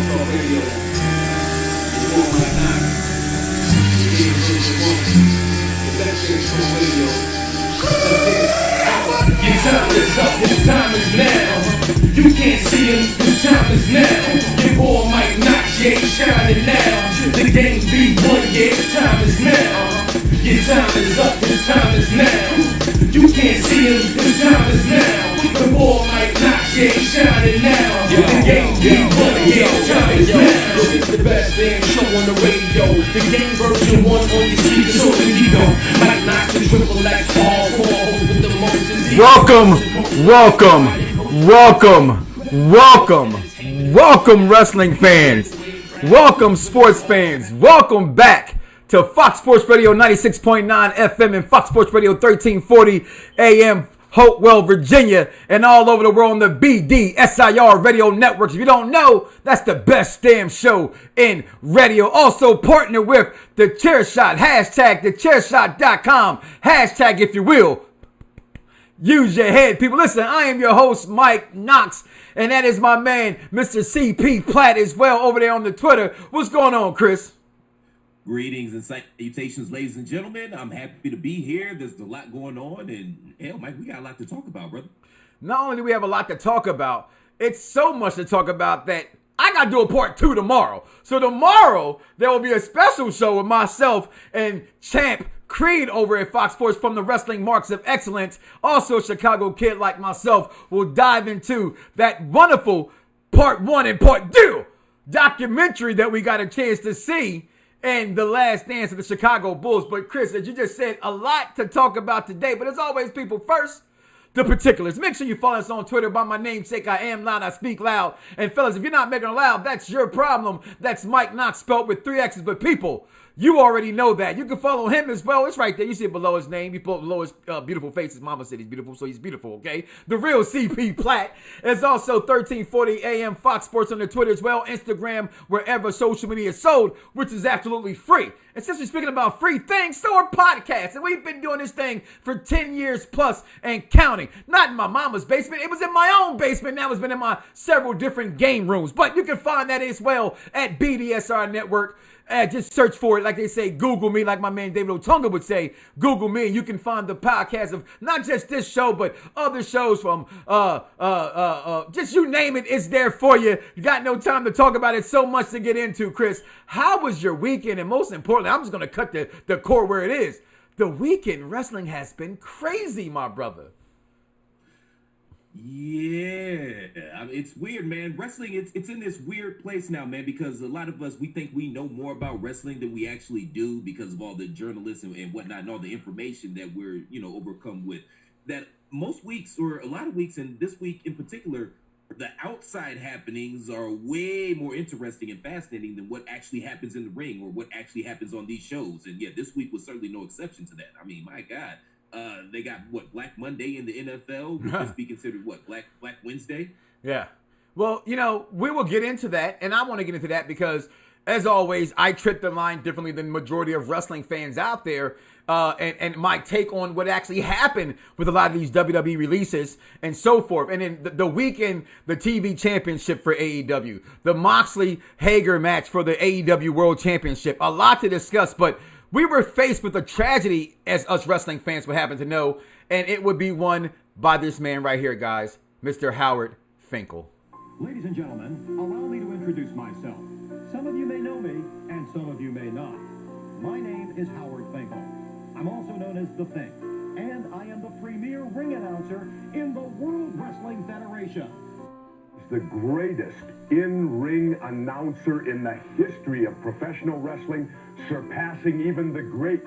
Talk Radio. It's more like Knoxxx. The best shit on radio. Your time is up, your time is now. You can't see him, your time is now. Your boy Mike Knoxxx, yeah, he's shining now. The game be won, yeah, his time is now. Your time is up, your time is now. You can't see him, his time is now. The boy Mike Knoxxx, yeah, he's shining now. The game be won, yeah, his time is now. It's the best damn show on the radio. The game version 1 on your speaker, so that you know. Mike Knoxxx and Triple X, all four with the motions. Welcome, wrestling fans. Welcome, sports fans. Welcome back to Fox Sports Radio 96.9 FM and Fox Sports Radio 1340 AM, Hopewell, Virginia, and all over the world on the BDSIR radio networks. If you don't know, that's the best damn show in radio. Also partner with The Chairshot, hashtag thechairshot.com, hashtag if you will. Use your head, people. Listen, I am your host, Mike Knoxxx, and that is my man, Mr. CP Platt, as well, over there on the Twitter. What's going on, Chris? Greetings and salutations, ladies and gentlemen. I'm happy to be here. There's a lot going on, and hell, Mike, we got a lot to talk about, brother. Not only do we have a lot to talk about, it's so much to talk about that I got to do a part 2 tomorrow. So tomorrow, there will be a special show with myself and Champ Creed over at Fox Sports from the Wrestling Marks of Excellence. Also, a Chicago kid like myself will dive into that wonderful part 1 and part 2 documentary that we got a chance to see and The Last Dance of the Chicago Bulls. But Chris, as you just said, a lot to talk about today. But as always, people, first, the particulars. Make sure you follow us on Twitter by my namesake. I am loud, I speak loud. And fellas, if you're not making it loud, that's your problem. That's Mike Knoxxx spelled with 3 X's. But people, you already know that. You can follow him as well. It's right there. You see it below his name. You put below his beautiful face. His mama said he's beautiful, so he's beautiful, okay? The real CP Platt. It's also 1340 AM Fox Sports on the Twitter as well. Instagram, wherever social media is sold, which is absolutely free. And since we're speaking about free things, so are podcasts. And we've been doing this thing for 10 years plus and counting. Not in my mama's basement. It was in my own basement. Now it's been in my several different game rooms. But you can find that as well at BDSR Network. Just search for it, like they say, Google me, like my man David Otunga would say, Google me, and you can find the podcast of not just this show, but other shows from, just you name it, it's there for you. You got no time to talk about it, so much to get into, Chris. How was your weekend? And most importantly, I'm just going to cut the core where it is. The weekend wrestling has been crazy, my brother. Yeah, I mean, it's weird, man. Wrestling, it's in this weird place now, man, because a lot of us, we think we know more about wrestling than we actually do because of all the journalists and whatnot and all the information that we're, overcome with. That most weeks, or a lot of weeks, and this week in particular, the outside happenings are way more interesting and fascinating than what actually happens in the ring or what actually happens on these shows. And yeah, this week was certainly no exception to that. I mean, my God. They got Black Monday in the NFL. Would this be considered Black Wednesday? Yeah. Well, we will get into that, and I want to get into that because, as always, I trip the line differently than the majority of wrestling fans out there, and my take on what actually happened with a lot of these WWE releases and so forth. And then the weekend, the TV championship for AEW, the Moxley-Hager match for the AEW World Championship. A lot to discuss, but we were faced with a tragedy, as us wrestling fans would happen to know, and it would be won by this man right here, guys, Mr. Howard Finkel. Ladies and gentlemen, allow me to introduce myself. Some of you may know me, and some of you may not. My name is Howard Finkel. I'm also known as The Fink, and I am the premier ring announcer in the World Wrestling Federation. The greatest in-ring announcer in the history of professional wrestling, surpassing even the great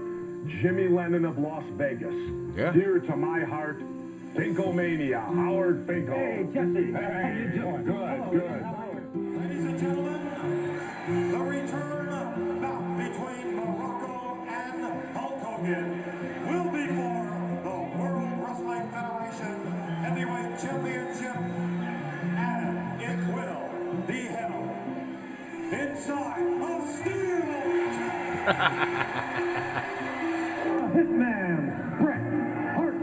Jimmy Lennon of Las Vegas. Yeah. Dear to my heart, Finkelmania, Howard Finkel. Hey, Jesse. Hey, How you doing? Good. Ladies and gentlemen, the return bout between Morocco and Hulk Hogan will be for the World Wrestling Federation Heavyweight Championship, and it will be held inside of steel. Hitman, Bret Hart.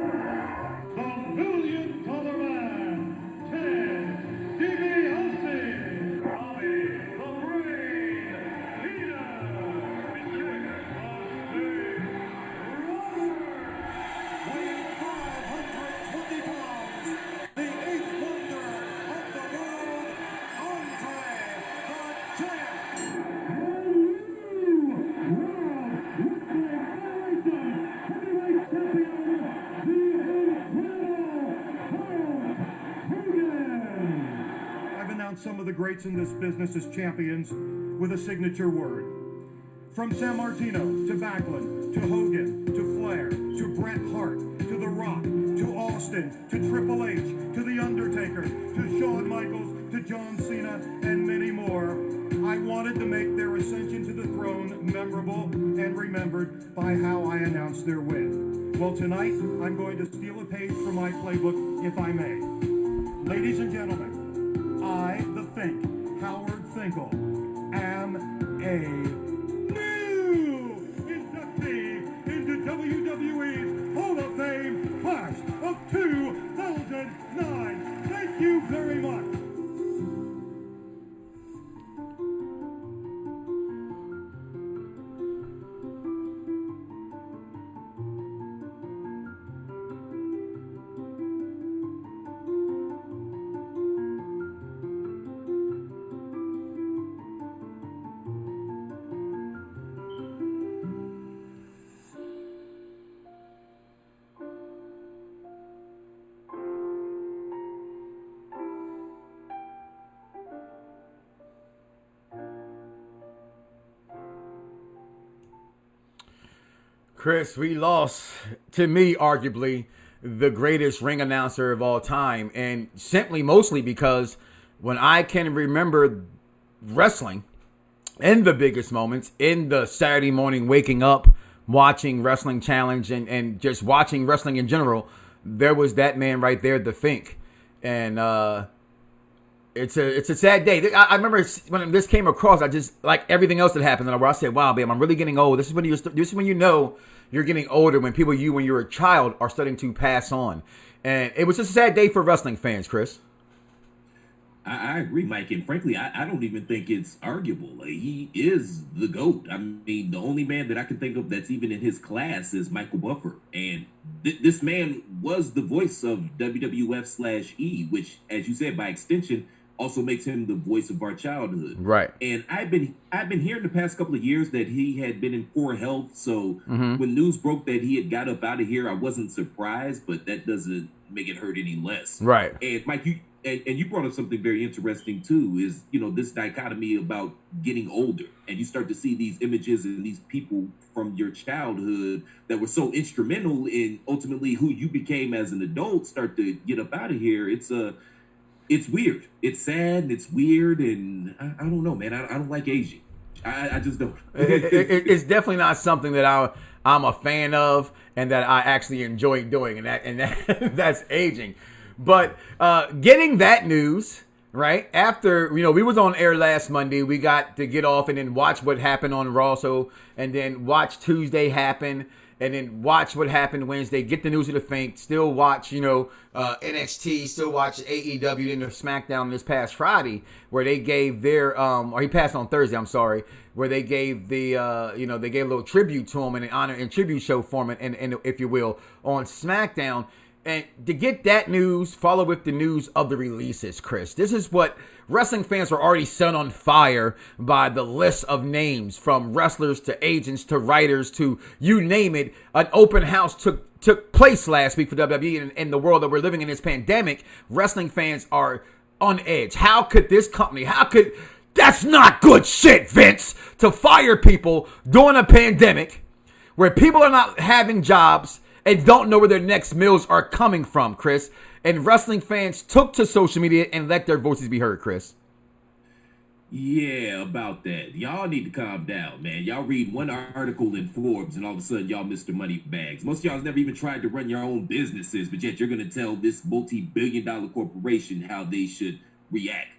The $1 million man, Ted DiBiase. Bobby the announce some of the greats in this business as champions with a signature word. From San Martino to Backlund to Hogan to Flair to Bret Hart to The Rock to Austin to Triple H to The Undertaker to Shawn Michaels to John Cena and many more, I wanted to make their ascension to the throne memorable and remembered by how I announced their win. Well, tonight I'm going to steal a page from my playbook, if I may. Ladies and gentlemen, I, the Fink, Howard Finkel, am a into WWE's Hall of Fame class of 2009. Thank you very much. Chris, we lost, to me, arguably, the greatest ring announcer of all time. And simply, mostly because when I can remember wrestling in the biggest moments, in the Saturday morning waking up, watching Wrestling Challenge and just watching wrestling in general, there was that man right there, the Fink. And it's a sad day. I remember when this came across, I just, like everything else that happened, where I said, wow, babe, I'm really getting old. This is when you know you're getting older, when people when you're a child are starting to pass on. And it was just a sad day for wrestling fans, Chris. I agree, Mike, and frankly, I don't even think it's arguable. Like, he is the GOAT. I mean, the only man that I can think of that's even in his class is Michael Buffer, and this man was the voice of WWF/E, which, as you said, by extension, also makes him the voice of our childhood. Right. And I've been hearing the past couple of years that he had been in poor health. So when news broke that he had got up out of here, I wasn't surprised, but that doesn't make it hurt any less. Right. And Mike, you brought up something very interesting too, is, this dichotomy about getting older, and you start to see these images and these people from your childhood that were so instrumental in ultimately who you became as an adult start to get up out of here. It's weird. It's sad. And it's weird. And I don't know, man. I don't like aging. I just don't. It's definitely not something that I'm a fan of and that I actually enjoy doing. And that's aging. But getting that news, right, after, we was on air last Monday. We got to get off and then watch what happened on Raw. And then watch Tuesday happen. And then watch what happened Wednesday. Get the news of the Fink. Still watch, NXT. Still watch AEW and the SmackDown this past Friday, where they gave their, or he passed on Thursday. I'm sorry, where they gave the, they gave a little tribute to him and an honor and tribute show for him, and if you will, on SmackDown. And to get that news, follow with the news of the releases, Chris. This is what wrestling fans were already set on fire by the list of names, from wrestlers to agents to writers to you name it. An open house took place last week for WWE, and in the world that we're living in this pandemic, wrestling fans are on edge. How could this company, that's not good shit, Vince, to fire people during a pandemic where people are not having jobs and don't know where their next meals are coming from, Chris. And wrestling fans took to social media and let their voices be heard, Chris. Yeah, about that. Y'all need to calm down, man. Y'all read one article in Forbes and all of a sudden y'all Mr. Moneybags. Most of y'all never even tried to run your own businesses, but yet you're going to tell this multi-billion-dollar corporation how they should react.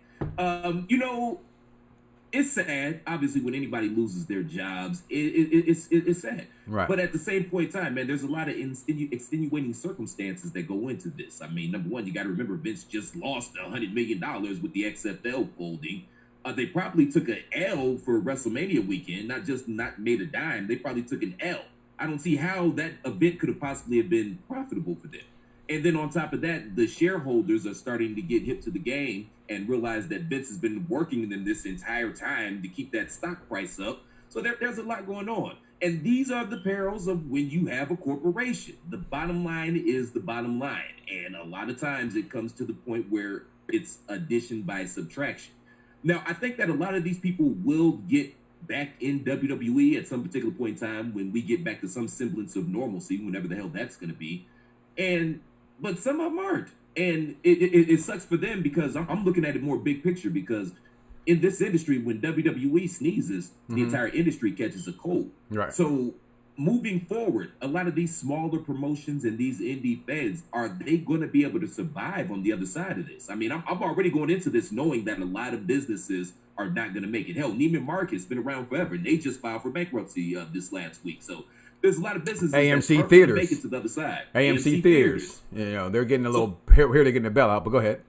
It's sad, obviously, when anybody loses their jobs. It's sad. Right. But at the same point in time, man, there's a lot of extenuating circumstances that go into this. I mean, number one, you got to remember Vince just lost $100 million with the XFL folding. They probably took an L for WrestleMania weekend, not made a dime. They probably took an L. I don't see how that event could have possibly have been profitable for them. And then on top of that, the shareholders are starting to get hip to the game and realize that Vince has been working them this entire time to keep that stock price up. So there's a lot going on. And these are the perils of when you have a corporation. The bottom line is the bottom line. And a lot of times it comes to the point where it's addition by subtraction. Now, I think that a lot of these people will get back in WWE at some particular point in time when we get back to some semblance of normalcy, whenever the hell that's going to be. But some of them aren't. And it sucks for them because I'm looking at it more big picture, because in this industry, when WWE sneezes, the entire industry catches a cold. Right. So moving forward, a lot of these smaller promotions and these indie feds, are they going to be able to survive on the other side of this? I mean, I'm already going into this knowing that a lot of businesses are not going to make it. Hell, Neiman Marcus been around forever, and they just filed for bankruptcy this last week. So there's a lot of businesses AMC that Theaters make it to the other side. AMC Theaters. You know, they're getting a little here. They're getting the bell out. But go ahead.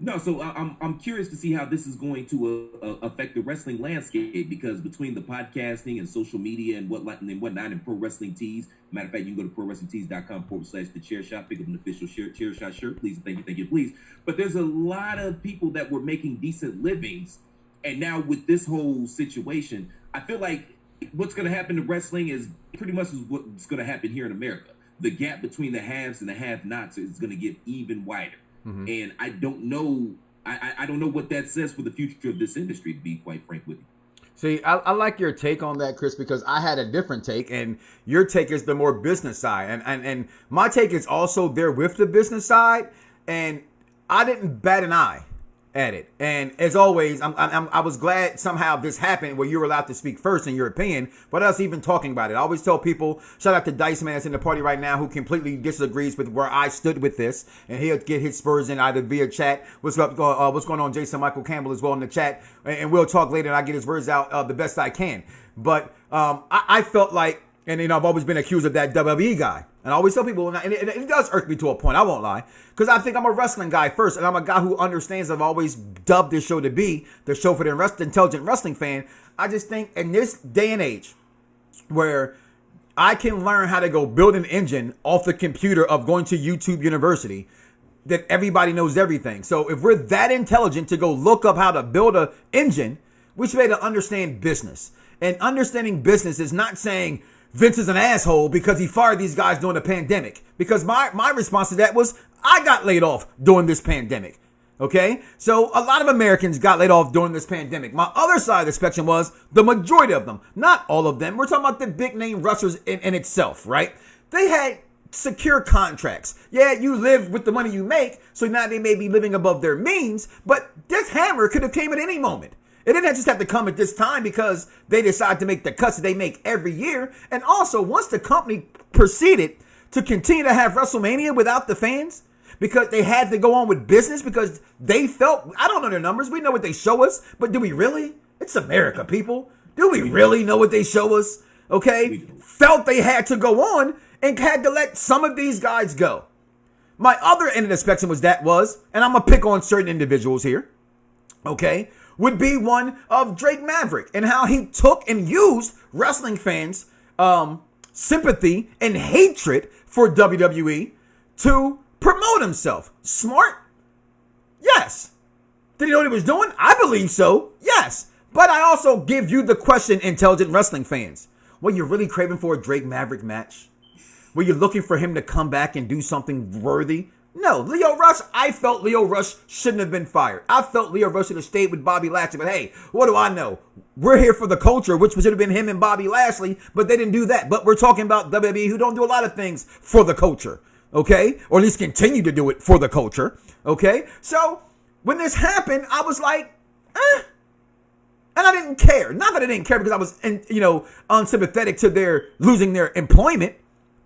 No, so I'm curious to see how this is going to affect the wrestling landscape, because between the podcasting and social media and whatnot and Pro Wrestling Tees, matter of fact, you can go to ProWrestlingTees.com/thechairshot, pick up an official chair shot shirt, please, thank you, please. But there's a lot of people that were making decent livings, and now with this whole situation, I feel like what's going to happen to wrestling is pretty much what's going to happen here in America. The gap between the haves and the have-nots is going to get even wider. And I don't know. I don't know what that says for the future of this industry, to be quite frank with you. See, I like your take on that, Chris, because I had a different take, and your take is the more business side, and my take is also there with the business side, and I didn't bat an eye at it. And as always, I was glad somehow this happened where you were allowed to speak first in your opinion, but us even talking about it. I always tell people, shout out to Dice Man that's in the party right now, who completely disagrees with where I stood with this, and he'll get his spurs in either via chat. What's going on, Jason Michael Campbell as well in the chat, and we'll talk later, and I get his words out the best I can. But I felt like, and I've always been accused of that WWE guy. And I always tell people, and it does irk me to a point, I won't lie, because I think I'm a wrestling guy first, and I'm a guy who understands. I've always dubbed this show to be the show for the intelligent wrestling fan. I just think in this day and age where I can learn how to go build an engine off the computer of going to YouTube University, that everybody knows everything. So if we're that intelligent to go look up how to build an engine, we should be able to understand business. And understanding business is not saying Vince is an asshole because he fired these guys during the pandemic. Because my response to that was, I got laid off during this pandemic. Okay? So a lot of Americans got laid off during this pandemic. My other side of the spectrum was the majority of them. Not all of them. We're talking about the big name wrestlers in itself, right? They had secure contracts. Yeah, you live with the money you make, so now they may be living above their means, but this hammer could have came at any moment. It didn't just have to come at this time because they decided to make the cuts that they make every year. And also, once the company proceeded to continue to have WrestleMania without the fans, because they had to go on with business, because they felt, I don't know their numbers, we know what they show us, but do we really? It's America, people. Do we really know what they show us? Okay? Felt they had to go on and had to let some of these guys go. My other end of the spectrum and I'm going to pick on certain individuals here, okay, would be one of Drake Maverick and how he took and used wrestling fans' sympathy and hatred for WWE to promote himself. Smart? Yes. Did he know what he was doing? I believe so. Yes. But I also give you the question, intelligent wrestling fans. Were you really craving for a Drake Maverick match? Were you looking for him to come back and do something worthy? No, Lio Rush, I felt Lio Rush shouldn't have been fired. I felt Lio Rush should have stayed with Bobby Lashley. But hey, what do I know? We're here for the culture, which should have been him and Bobby Lashley, but they didn't do that. But we're talking about WWE, who don't do a lot of things for the culture, okay? Or at least continue to do it for the culture, okay? So when this happened, I was like, And I didn't care. Not that I didn't care because I was, unsympathetic to their losing their employment.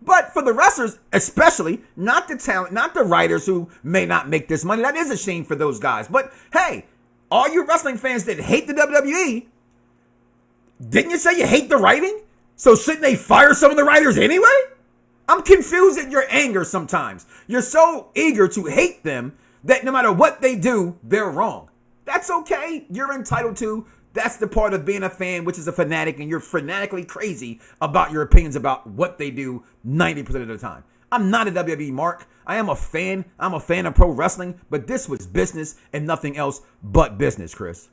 But for the wrestlers, especially, not the talent, not the writers who may not make this money. That is a shame for those guys. But hey, all you wrestling fans that hate the WWE, didn't you say you hate the writing? So shouldn't they fire some of the writers anyway? I'm confused at your anger sometimes. You're so eager to hate them that no matter what they do, they're wrong. That's okay. You're entitled to. That's the part of being a fan, which is a fanatic, and you're fanatically crazy about your opinions about what they do 90% of the time. I'm not a WWE mark. I am a fan. I'm a fan of pro wrestling, but this was business and nothing else but business, Chris.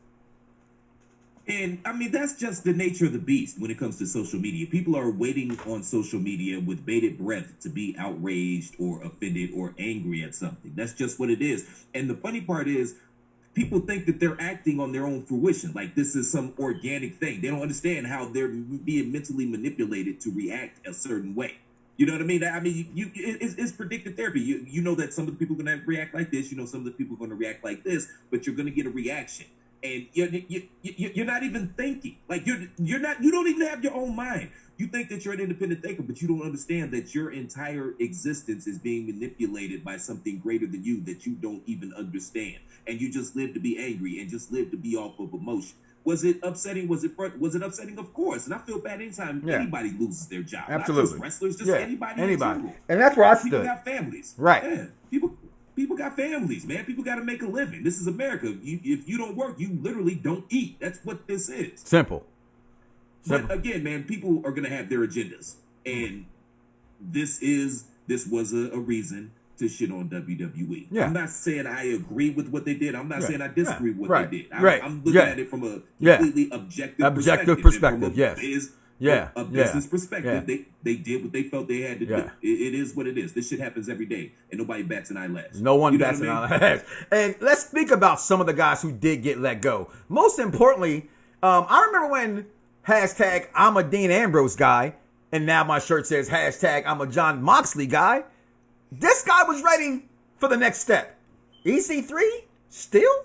And I mean, that's just the nature of the beast when it comes to social media. People are waiting on social media with bated breath to be outraged or offended or angry at something. That's just what it is. And the funny part is, people think that they're acting on their own fruition, like this is some organic thing. They don't understand how they're being mentally manipulated to react a certain way. You know what I mean? It's predictive therapy. You know that some of the people are going to react like this. You know some of the people are going to react like this, but you're going to get a reaction. And you're not even thinking. Like you don't even have your own mind. You think that you're an independent thinker, but you don't understand that your entire existence is being manipulated by something greater than you that you don't even understand. And you just live to be angry and just live to be off of emotion. Was it upsetting? Was it upsetting? Of course. And I feel bad anytime anybody loses their job. Absolutely. Not just wrestlers, just anybody. And that's where I People stood. got families. Right. Yeah. People got families, man. People got to make a living. This is America. If you don't work, you literally don't eat. That's what this is. Simple. But again, man, people are going to have their agendas. And this was a reason to shit on WWE. Yeah. I'm not saying I agree with what they did. I'm not saying I disagree with what they did. I'm looking at it from a completely objective perspective. Yes. A business perspective. They did what they felt they had to do. It is what it is. This shit happens every day, and nobody bats an eyelash. No one bats an eyelash. And let's speak about some of the guys who did get let go. Most importantly, I remember when hashtag I'm a Dean Ambrose guy, and now my shirt says hashtag I'm a John Moxley guy. This guy was ready for the next step. EC3 still?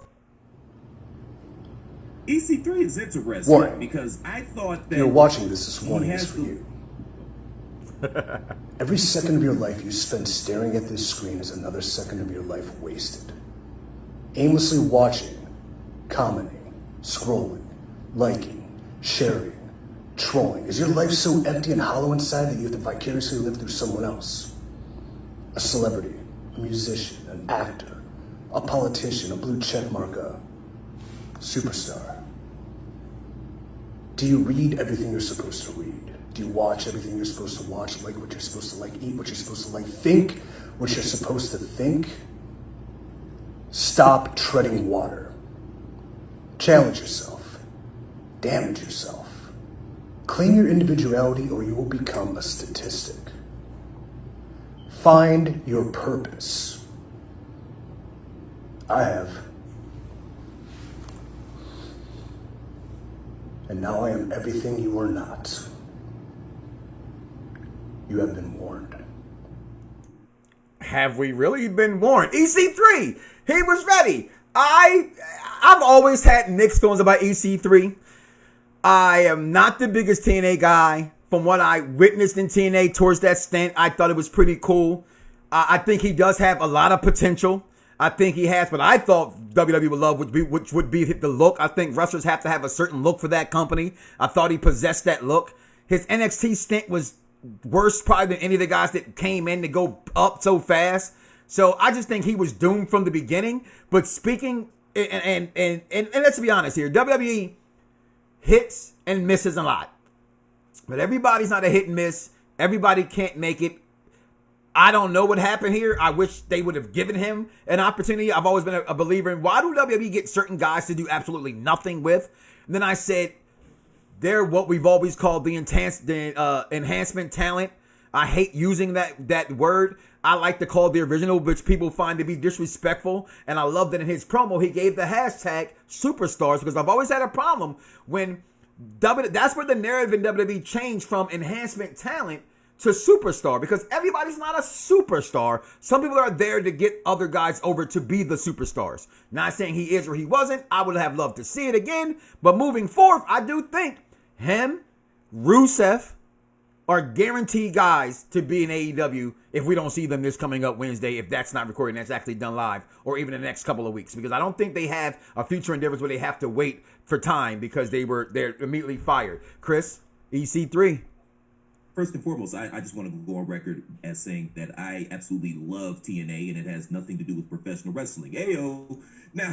EC3 is interesting Warning. because I thought that You're watching this warning has is for you. Every second of your life you spend staring at this screen is another second of your life wasted. Aimlessly watching, commenting, scrolling, liking, sharing, trolling. Is your life so empty and hollow inside that you have to vicariously live through someone else? A celebrity, a musician, an actor, a politician, a blue checkmark, a superstar. Do you read everything you're supposed to read? Do you watch everything you're supposed to watch, like what you're supposed to like, eat what you're supposed to like, think what you're supposed to think? Stop treading water. Challenge yourself. Damage yourself. Claim your individuality or you will become a statistic. Find your purpose. I have. And now I am everything you are not. You have been warned. Have we really been warned? EC3, he was ready. I've always had mixed feelings about EC3. I am not the biggest TNA guy. From what I witnessed in TNA towards that stint, I thought it was pretty cool. I think he does have a lot of potential. I think he has, but I thought WWE would love which would be the look. I think wrestlers have to have a certain look for that company. I thought he possessed that look. His NXT stint was worse probably than any of the guys that came in to go up so fast. So I just think he was doomed from the beginning. But speaking, and let's be honest here, WWE hits and misses a lot. But everybody's not a hit and miss. Everybody can't make it. I don't know what happened here. I wish they would have given him an opportunity. I've always been a believer in why do WWE get certain guys to do absolutely nothing with? And then I said, they're what we've always called the enhancement talent. I hate using that word. I like to call the original, which people find to be disrespectful. And I love that in his promo, he gave the hashtag superstars because I've always had a problem when that's where the narrative in WWE changed from enhancement talent to superstar because everybody's not a superstar. Some people are there to get other guys over to be the superstars. Not saying he is or he wasn't. I would have loved to see it again. But moving forward, I do think him, Rusev are guaranteed guys to be in AEW if we don't see them this coming up Wednesday, if that's not recorded and that's actually done live, or even in the next couple of weeks. Because I don't think they have a future endeavors where they have to wait for time because they're immediately fired. Chris, EC3. First and foremost, I just want to go on record as saying that I absolutely love TNA and it has nothing to do with professional wrestling. Ayo. Now,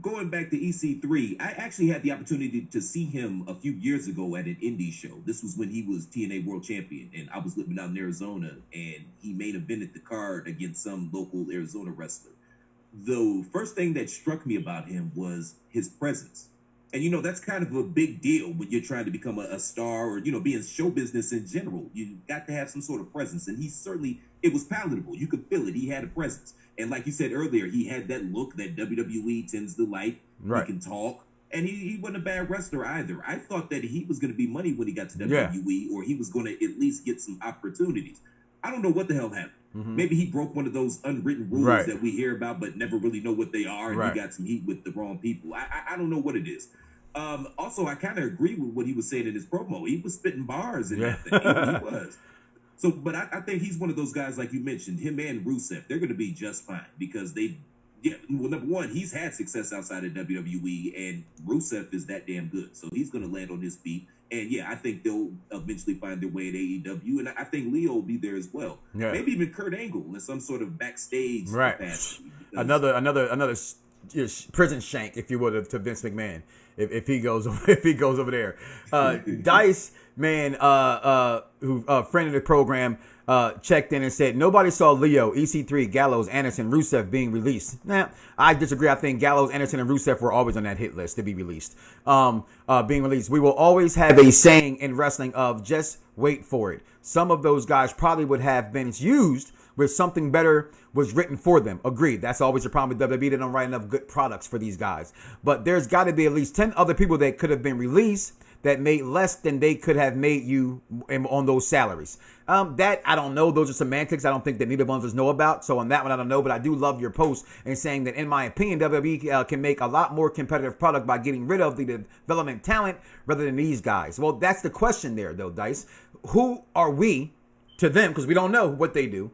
going back to EC3, I actually had the opportunity to see him a few years ago at an indie show. This was when he was TNA World Champion, and I was living out in Arizona, and he main evented the card against some local Arizona wrestler. The first thing that struck me about him was his presence. And, that's kind of a big deal when you're trying to become a star or, be in show business in general. You got to have some sort of presence. And it was palatable. You could feel it. He had a presence. And like you said earlier, he had that look that WWE tends to like. Right. He can talk. And he wasn't a bad wrestler either. I thought that he was going to be money when he got to WWE, or he was going to at least get some opportunities. I don't know what the hell happened. Maybe he broke one of those unwritten rules that we hear about but never really know what they are, and he got some heat with the wrong people. I don't know what it is. Also, I kind of agree with what he was saying in his promo. He was spitting bars in that thing. He was. So, but I think he's one of those guys, like you mentioned, him and Rusev, they're going to be just fine because number one, he's had success outside of WWE, and Rusev is that damn good. So he's going to land on his feet. And I think they'll eventually find their way at AEW, and I think Leo will be there as well. Yeah. Maybe even Kurt Angle in some sort of backstage capacity. Another prison shank, if you would, to Vince McMahon if he goes over there. Dice man, who friend of the program, checked in and said nobody saw Leo, EC3, Gallows, Anderson, Rusev being released. Nah, I disagree. I think Gallows, Anderson, and Rusev were always on that hit list to be released. Being released. We will always have a saying in wrestling of just wait for it. Some of those guys probably would have been used where something better was written for them. Agreed. That's always the problem with WWE. They don't write enough good products for these guys. But there's got to be at least 10 other people that could have been released that made less than they could have made you on those salaries. That, I don't know. Those are semantics I don't think that neither one of us know about. So on that one, I don't know. But I do love your post and saying that, in my opinion, WWE can make a lot more competitive product by getting rid of the development talent rather than these guys. Well, that's the question there, though, Dice. Who are we to them? Because we don't know what they do.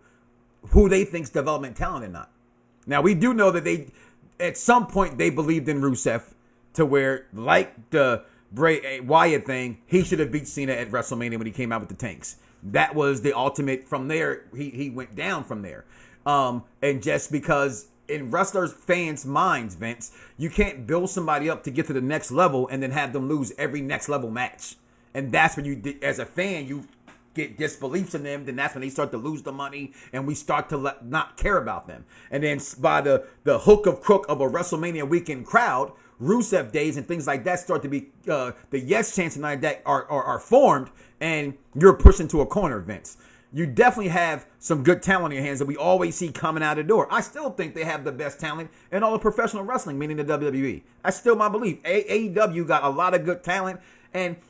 Who they think's development talent or not. Now, we do know that they, at some point, they believed in Rusev to where, like the Bray Wyatt thing, he should have beat Cena at WrestleMania when he came out with the tanks. That was the ultimate. From there, he went down from there. And just because in wrestlers' fans' minds, Vince, you can't build somebody up to get to the next level and then have them lose every next level match. And that's when you, as a fan, you get disbeliefs in them, then that's when they start to lose the money and we start to not care about them. And then by the hook of crook of a WrestleMania weekend crowd, Rusev days and things like that start to be, the yes chants and like that are formed, and you're pushed into a corner, Vince. You definitely have some good talent in your hands that we always see coming out the door. I still think they have the best talent in all of professional wrestling, meaning the WWE. That's still my belief. AEW got a lot of good talent,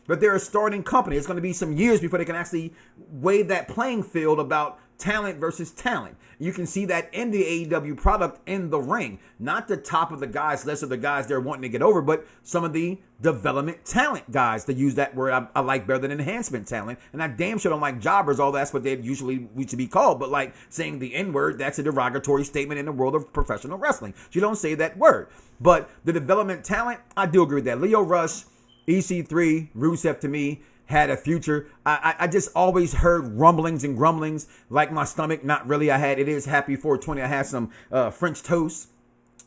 but they're a starting company. It's going to be some years before they can actually weigh that playing field about talent versus talent. You can see that in the AEW product in the ring. Not the top of the guys list of the guys they're wanting to get over, but some of the development talent guys, to use that word I like better than enhancement talent. And I damn sure don't like jobbers, although that's what they usually used to be called. But like saying the N-word, that's a derogatory statement in the world of professional wrestling. So you don't say that word. But the development talent, I do agree with that. Lio Rush, EC3, Rusev, to me, had a future. I just always heard rumblings and grumblings, like my stomach. Not really. It is happy 420. I had some French toast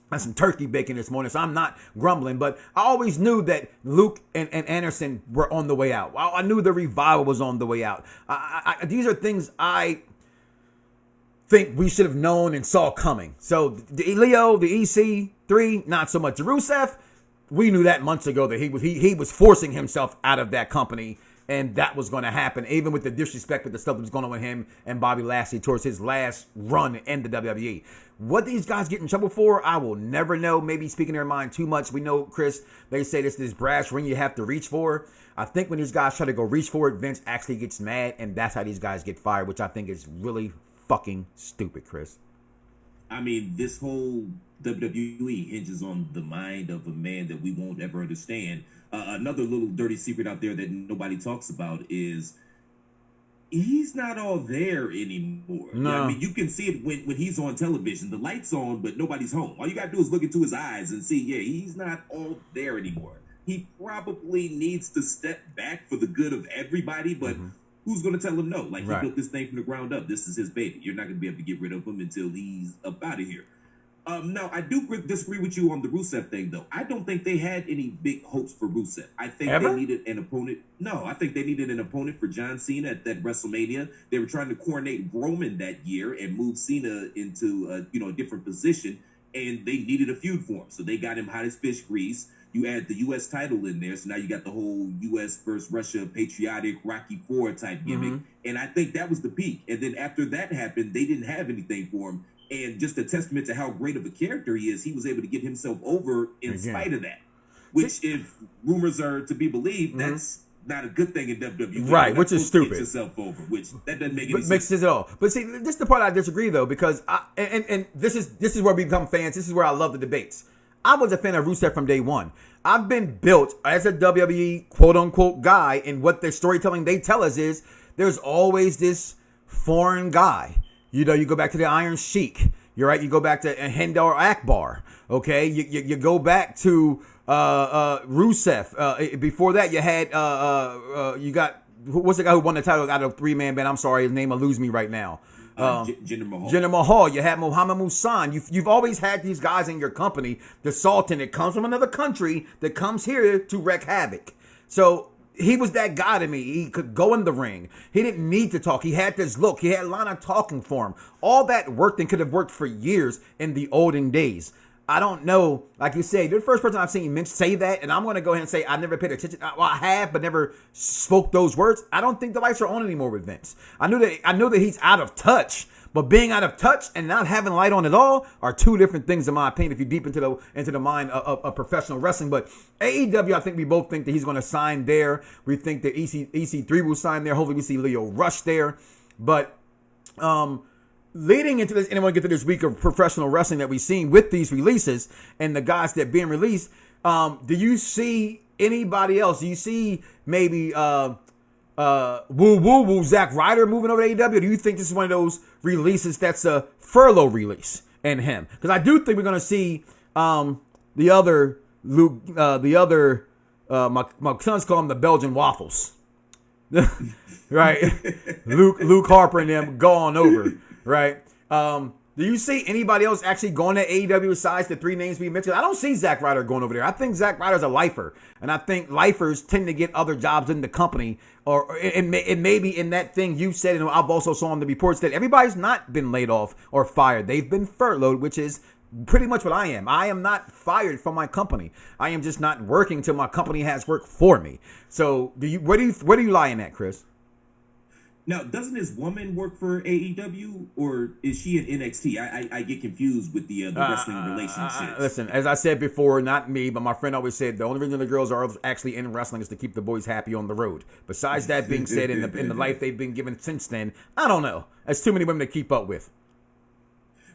and some turkey bacon this morning, so I'm not grumbling. But I always knew that Luke and Anderson were on the way out. I knew the revival was on the way out. These are things I think we should have known and saw coming. So the Leo, the EC3, not so much. Rusev, we knew that months ago that he was forcing himself out of that company, and that was going to happen, even with the disrespect with the stuff that was going on with him and Bobby Lashley towards his last run in the WWE. What these guys get in trouble for, I will never know. Maybe speaking their mind too much. We know, Chris, they say this brass ring you have to reach for. I think when these guys try to go reach for it, Vince actually gets mad, and that's how these guys get fired, which I think is really fucking stupid, Chris. I mean, this whole WWE hinges on the mind of a man that we won't ever understand. Another little dirty secret out there that nobody talks about is he's not all there anymore. No. I mean, you can see it when he's on television. The light's on, but nobody's home. All you got to do is look into his eyes and see, he's not all there anymore. He probably needs to step back for the good of everybody, but who's going to tell him no? Like, he built this thing from the ground up. This is his baby. You're not going to be able to get rid of him until he's up out of here. No, I do disagree with you on the Rusev thing, though. I don't think they had any big hopes for Rusev. I think they needed an opponent. No, I think they needed an opponent for John Cena at that WrestleMania. They were trying to coordinate Roman that year and move Cena into a different position, and they needed a feud for him. So they got him hot as fish grease. You add the U.S. title in there, so now you got the whole U.S. versus Russia patriotic Rocky IV type gimmick. And I think that was the peak. And then after that happened, they didn't have anything for him. And just a testament to how great of a character he is, he was able to get himself over in spite of that. Which, if rumors are to be believed, that's not a good thing in WWE. Right, which is stupid. Get yourself over, which that doesn't make any sense. Makes sense at all. But see, this is the part I disagree though, because and this is where we become fans. This is where I love the debates. I was a fan of Rusev from day one. I've been built as a WWE quote unquote guy, and what their storytelling they tell us is there's always this foreign guy. You know, you go back to the Iron Sheik. You're right. You go back to Hindar Akbar. Okay, you go back to Rusev. Before that, you had you got what's the guy who won the title out of 3-man band? I'm sorry, his name eludes me right now. Jinder Mahal. Jinder Mahal. You had Muhammad Musan. You've always had these guys in your company. The Sultan that comes from another country that comes here to wreak havoc. So he was that guy to me. He could go in the ring. He didn't need to talk. He had this look. He had Lana talking for him. All that worked and could have worked for years in the olden days. I don't know. Like you said, you're the first person I've seen Mitch say that, and I'm going to go ahead and say I never paid attention. Well, I have, but never spoke those words. I don't think the lights are on anymore with Vince. I know that he's out of touch, but being out of touch and not having light on at all are two different things, in my opinion. If you're deep into the mind of professional wrestling, but AEW, I think we both think that he's going to sign there. We think that EC3 will sign there. Hopefully, we see Leo Rush there, but leading into this, and I want to get to this week of professional wrestling that we've seen with these releases and the guys that being released. Do you see anybody else? Do you see maybe Woo Zack Ryder moving over to AEW? Do you think this is one of those releases that's a furlough release in him? Because I do think we're going to see the other Luke, my sons call him the Belgian waffles, right? Luke Harper and them gone over. Right. Do you see anybody else actually going to AEW besides the 3 names we mentioned? I don't see Zack Ryder going over there. I think Zack Ryder's a lifer. And I think lifers tend to get other jobs in the company. Or it may be in that thing you said, and I've also saw in the reports that everybody's not been laid off or fired. They've been furloughed, which is pretty much what I am. I am not fired from my company. I am just not working till my company has work for me. So where do you lie in that, Chris? Now, doesn't this woman work for AEW, or is she in NXT? I get confused with the wrestling relationships. Listen, as I said before, not me, but my friend always said the only reason the girls are actually in wrestling is to keep the boys happy on the road. Besides that being said, in the life they've been given since then, I don't know. There's too many women to keep up with.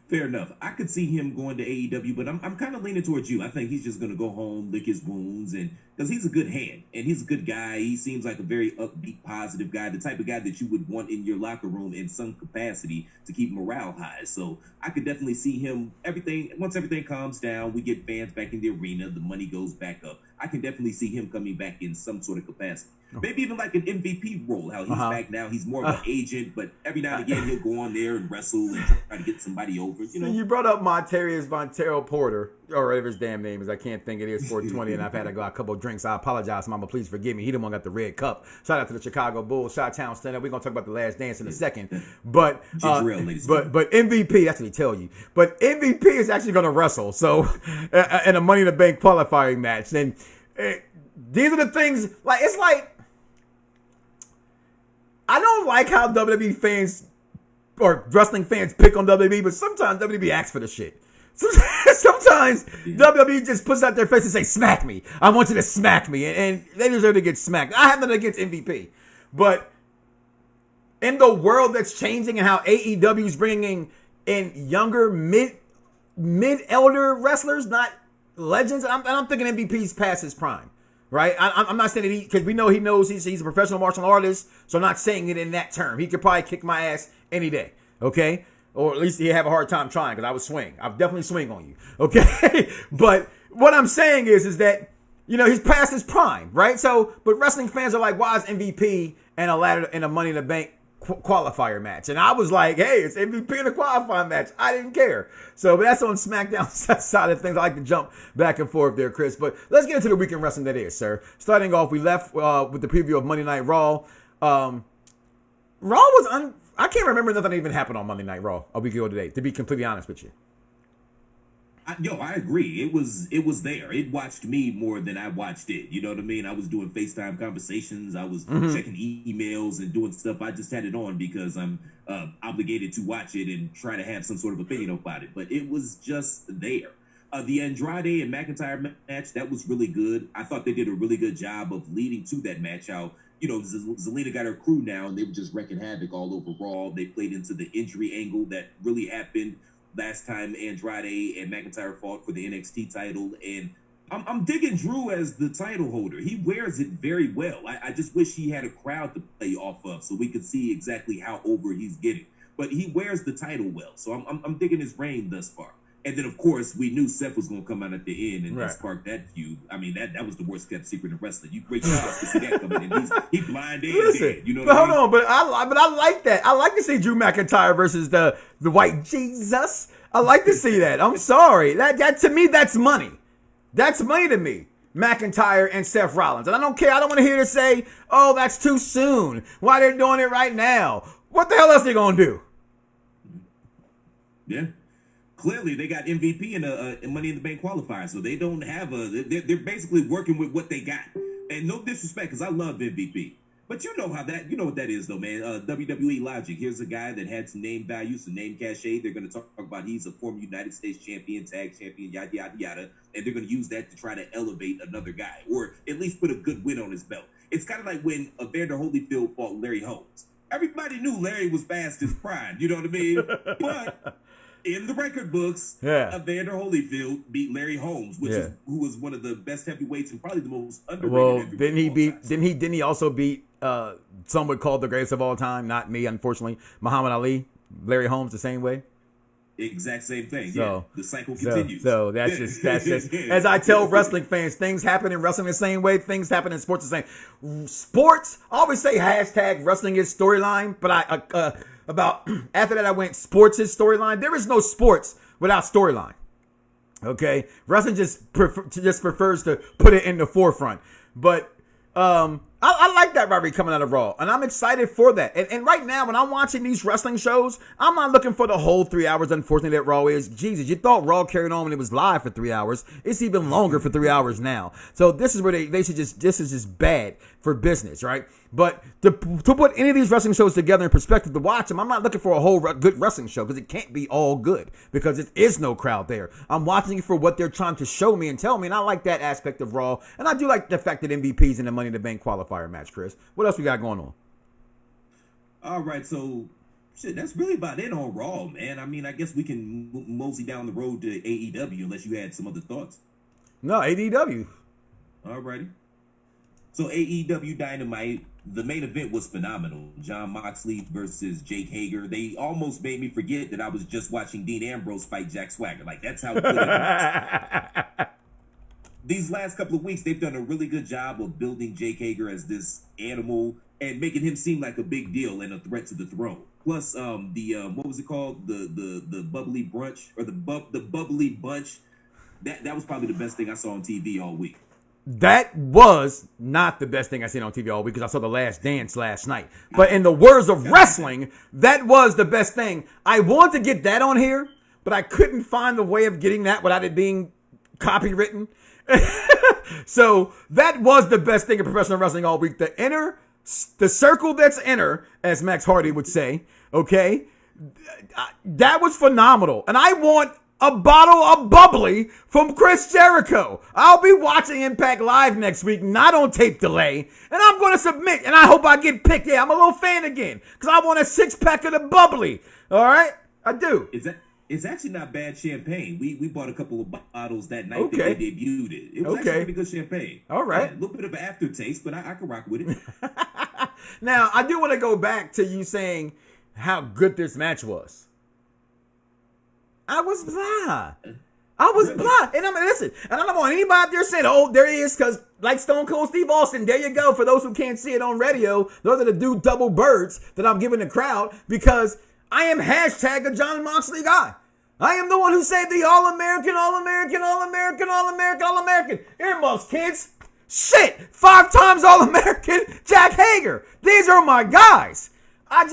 Fair enough. I could see him going to AEW, but I'm kind of leaning towards you. I think he's just going to go home, lick his wounds, and because he's a good hand and he's a good guy. He seems like a very upbeat, positive guy, the type of guy that you would want in your locker room in some capacity to keep morale high. So I could definitely see him. Once everything calms down, we get fans back in the arena, the money goes back up. I can definitely see him coming back in some sort of capacity. Maybe even like an MVP role, how he's back now. He's more of an agent, but every now and again he'll go on there and wrestle and try to get somebody over. You know. You brought up Montarius Montero Porter, or whatever his damn name is. I can't think it is. 420, and I've had a couple of drinks. I apologize, Mama. Please forgive me. He the one got the red cup. Shout out to the Chicago Bulls, Chi-Town stand up. We're gonna talk about the Last Dance in a second, but MVP. That's what he tell you. But MVP is actually gonna wrestle. So in a Money in the Bank qualifying match, then these are the things. It's like. I don't like how WWE fans or wrestling fans pick on WWE, but sometimes WWE asks for the shit. Sometimes WWE just puts out their face and say, smack me. I want you to smack me. And they deserve to get smacked. I have nothing against MVP. But in the world that's changing and how AEW is bringing in younger, mid-elder wrestlers, not legends, I'm thinking MVP's past his prime. Right? I'm not saying that because we know he knows he's a professional martial artist, so I'm not saying it in that term. He could probably kick my ass any day, okay? Or at least he'd have a hard time trying because I would swing. I'll definitely swing on you, okay? But what I'm saying is that, he's past his prime, right? So, but wrestling fans are like, why is MVP and a ladder in a Money in the Bank qualifier match? And I was like, hey, it's MVP in a qualifying match. I didn't care. So, but that's on SmackDown side of things. I like to jump back and forth there, Chris. But let's get into the weekend wrestling that is, sir. Starting off, we left with the preview of Monday Night Raw. Raw was I can't remember nothing that even happened on Monday Night Raw a week ago today, to be completely honest with you. I agree. It was there. It watched me more than I watched it. You know what I mean? I was doing FaceTime conversations. I was checking emails and doing stuff. I just had it on because I'm obligated to watch it and try to have some sort of opinion about it. But it was just there. The Andrade and McIntyre match, that was really good. I thought they did a really good job of leading to that match. How, Zelina got her crew now, and they were just wrecking havoc all over Raw. They played into the injury angle that really happened last time Andrade and McIntyre fought for the NXT title. And I'm digging Drew as the title holder. He wears it very well. I just wish he had a crowd to play off of so we could see exactly how over he's getting. But he wears the title well. So I'm digging his reign thus far. And then, of course, we knew Seth was going to come out at the end and spark that feud. I mean, that was the worst kept secret in wrestling. You great to see that coming in. He blind and dead. You know what I mean? Hold on, but I like that. I like to see Drew McIntyre versus the White Jesus. I like to see that. I'm sorry. That to me, that's money. That's money to me. McIntyre and Seth Rollins. And I don't care. I don't want to hear to say, oh, that's too soon. Why they're doing it right now? What the hell else they going to do? Yeah. Clearly, they got MVP in a Money in the Bank qualifier, so they don't have they're basically working with what they got. And no disrespect, because I love MVP. But you know what that is, though, man. WWE Logic. Here's a guy that had some name value, some name cachet. They're going to talk about he's a former United States champion, tag champion, yada, yada, yada. And they're going to use that to try to elevate another guy, or at least put a good win on his belt. It's kind of like when Evander Holyfield fought Larry Holmes. Everybody knew Larry was past his prime, you know what I mean? But in the record books, Evander Holyfield beat Larry Holmes, who was one of the best heavyweights and probably the most underrated. Well, didn't he also beat some would call the greatest of all time? Not me, unfortunately. Muhammad Ali, Larry Holmes, the same way. Exact same thing. So, yeah, the cycle continues. So that's just as I tell wrestling fans, things happen in wrestling the same way. Things happen in sports the same. Sports, I always say hashtag wrestling is storyline, but after that I went sports is storyline. There is no sports without storyline. Okay, wrestling just prefers to put it in the forefront. But I like that rivalry coming out of Raw, and I'm excited for that. And right now, when I'm watching these wrestling shows, I'm not looking for the whole 3 hours, unfortunately, that Raw is. Jesus, you thought Raw carried on when it was live for 3 hours. It's even longer for 3 hours now. So this is where this is just bad for business, right? But to put any of these wrestling shows together in perspective to watch them, I'm not looking for a whole good wrestling show because it can't be all good because it is no crowd there. I'm watching it for what they're trying to show me and tell me, and I like that aspect of Raw. And I do like the fact that MVP's in the Money in the Bank qualifier match, Chris. What else we got going on? All right, so that's really about it on Raw, man. I mean, I guess we can mosey down the road to AEW unless you had some other thoughts. No, AEW. All righty. So AEW Dynamite, the main event was phenomenal. Jon Moxley versus Jake Hager. They almost made me forget that I was just watching Dean Ambrose fight Jack Swagger. Like, that's how good it was. These last couple of weeks, they've done a really good job of building Jake Hager as this animal and making him seem like a big deal and a threat to the throne. Plus, what was it called? The bubbly brunch or the bubbly bunch. That was probably the best thing I saw on TV all week. That was not the best thing I seen on TV all week because I saw The Last Dance last night. But in the words of wrestling, that was the best thing. I wanted to get that on here, but I couldn't find the way of getting that without it being copywritten. So that was the best thing in professional wrestling all week. The circle that's inner, as Max Hardy would say, okay? That was phenomenal. And I want a bottle of bubbly from Chris Jericho. I'll be watching Impact Live next week, not on tape delay. And I'm going to submit, and I hope I get picked. Yeah, I'm a little fan again, because I want a 6-pack of the bubbly. All right? I do. It's actually not bad champagne. We bought a couple of bottles that night that they debuted it. It was actually pretty good champagne. All right. A little bit of an aftertaste, but I can rock with it. Now, I do want to go back to you saying how good this match was. I was blah. And I mean, listen, and I don't want anybody out there saying, oh, there he is, because like Stone Cold Steve Austin, there you go. For those who can't see it on radio, those are the double birds that I'm giving the crowd, because I am hashtag a Jon Moxley guy. I am the one who saved the All-American, All-American, All-American, All-American, All-American. Earmuffs, kids. Shit, 5 times All-American Jack Hager. These are my guys. I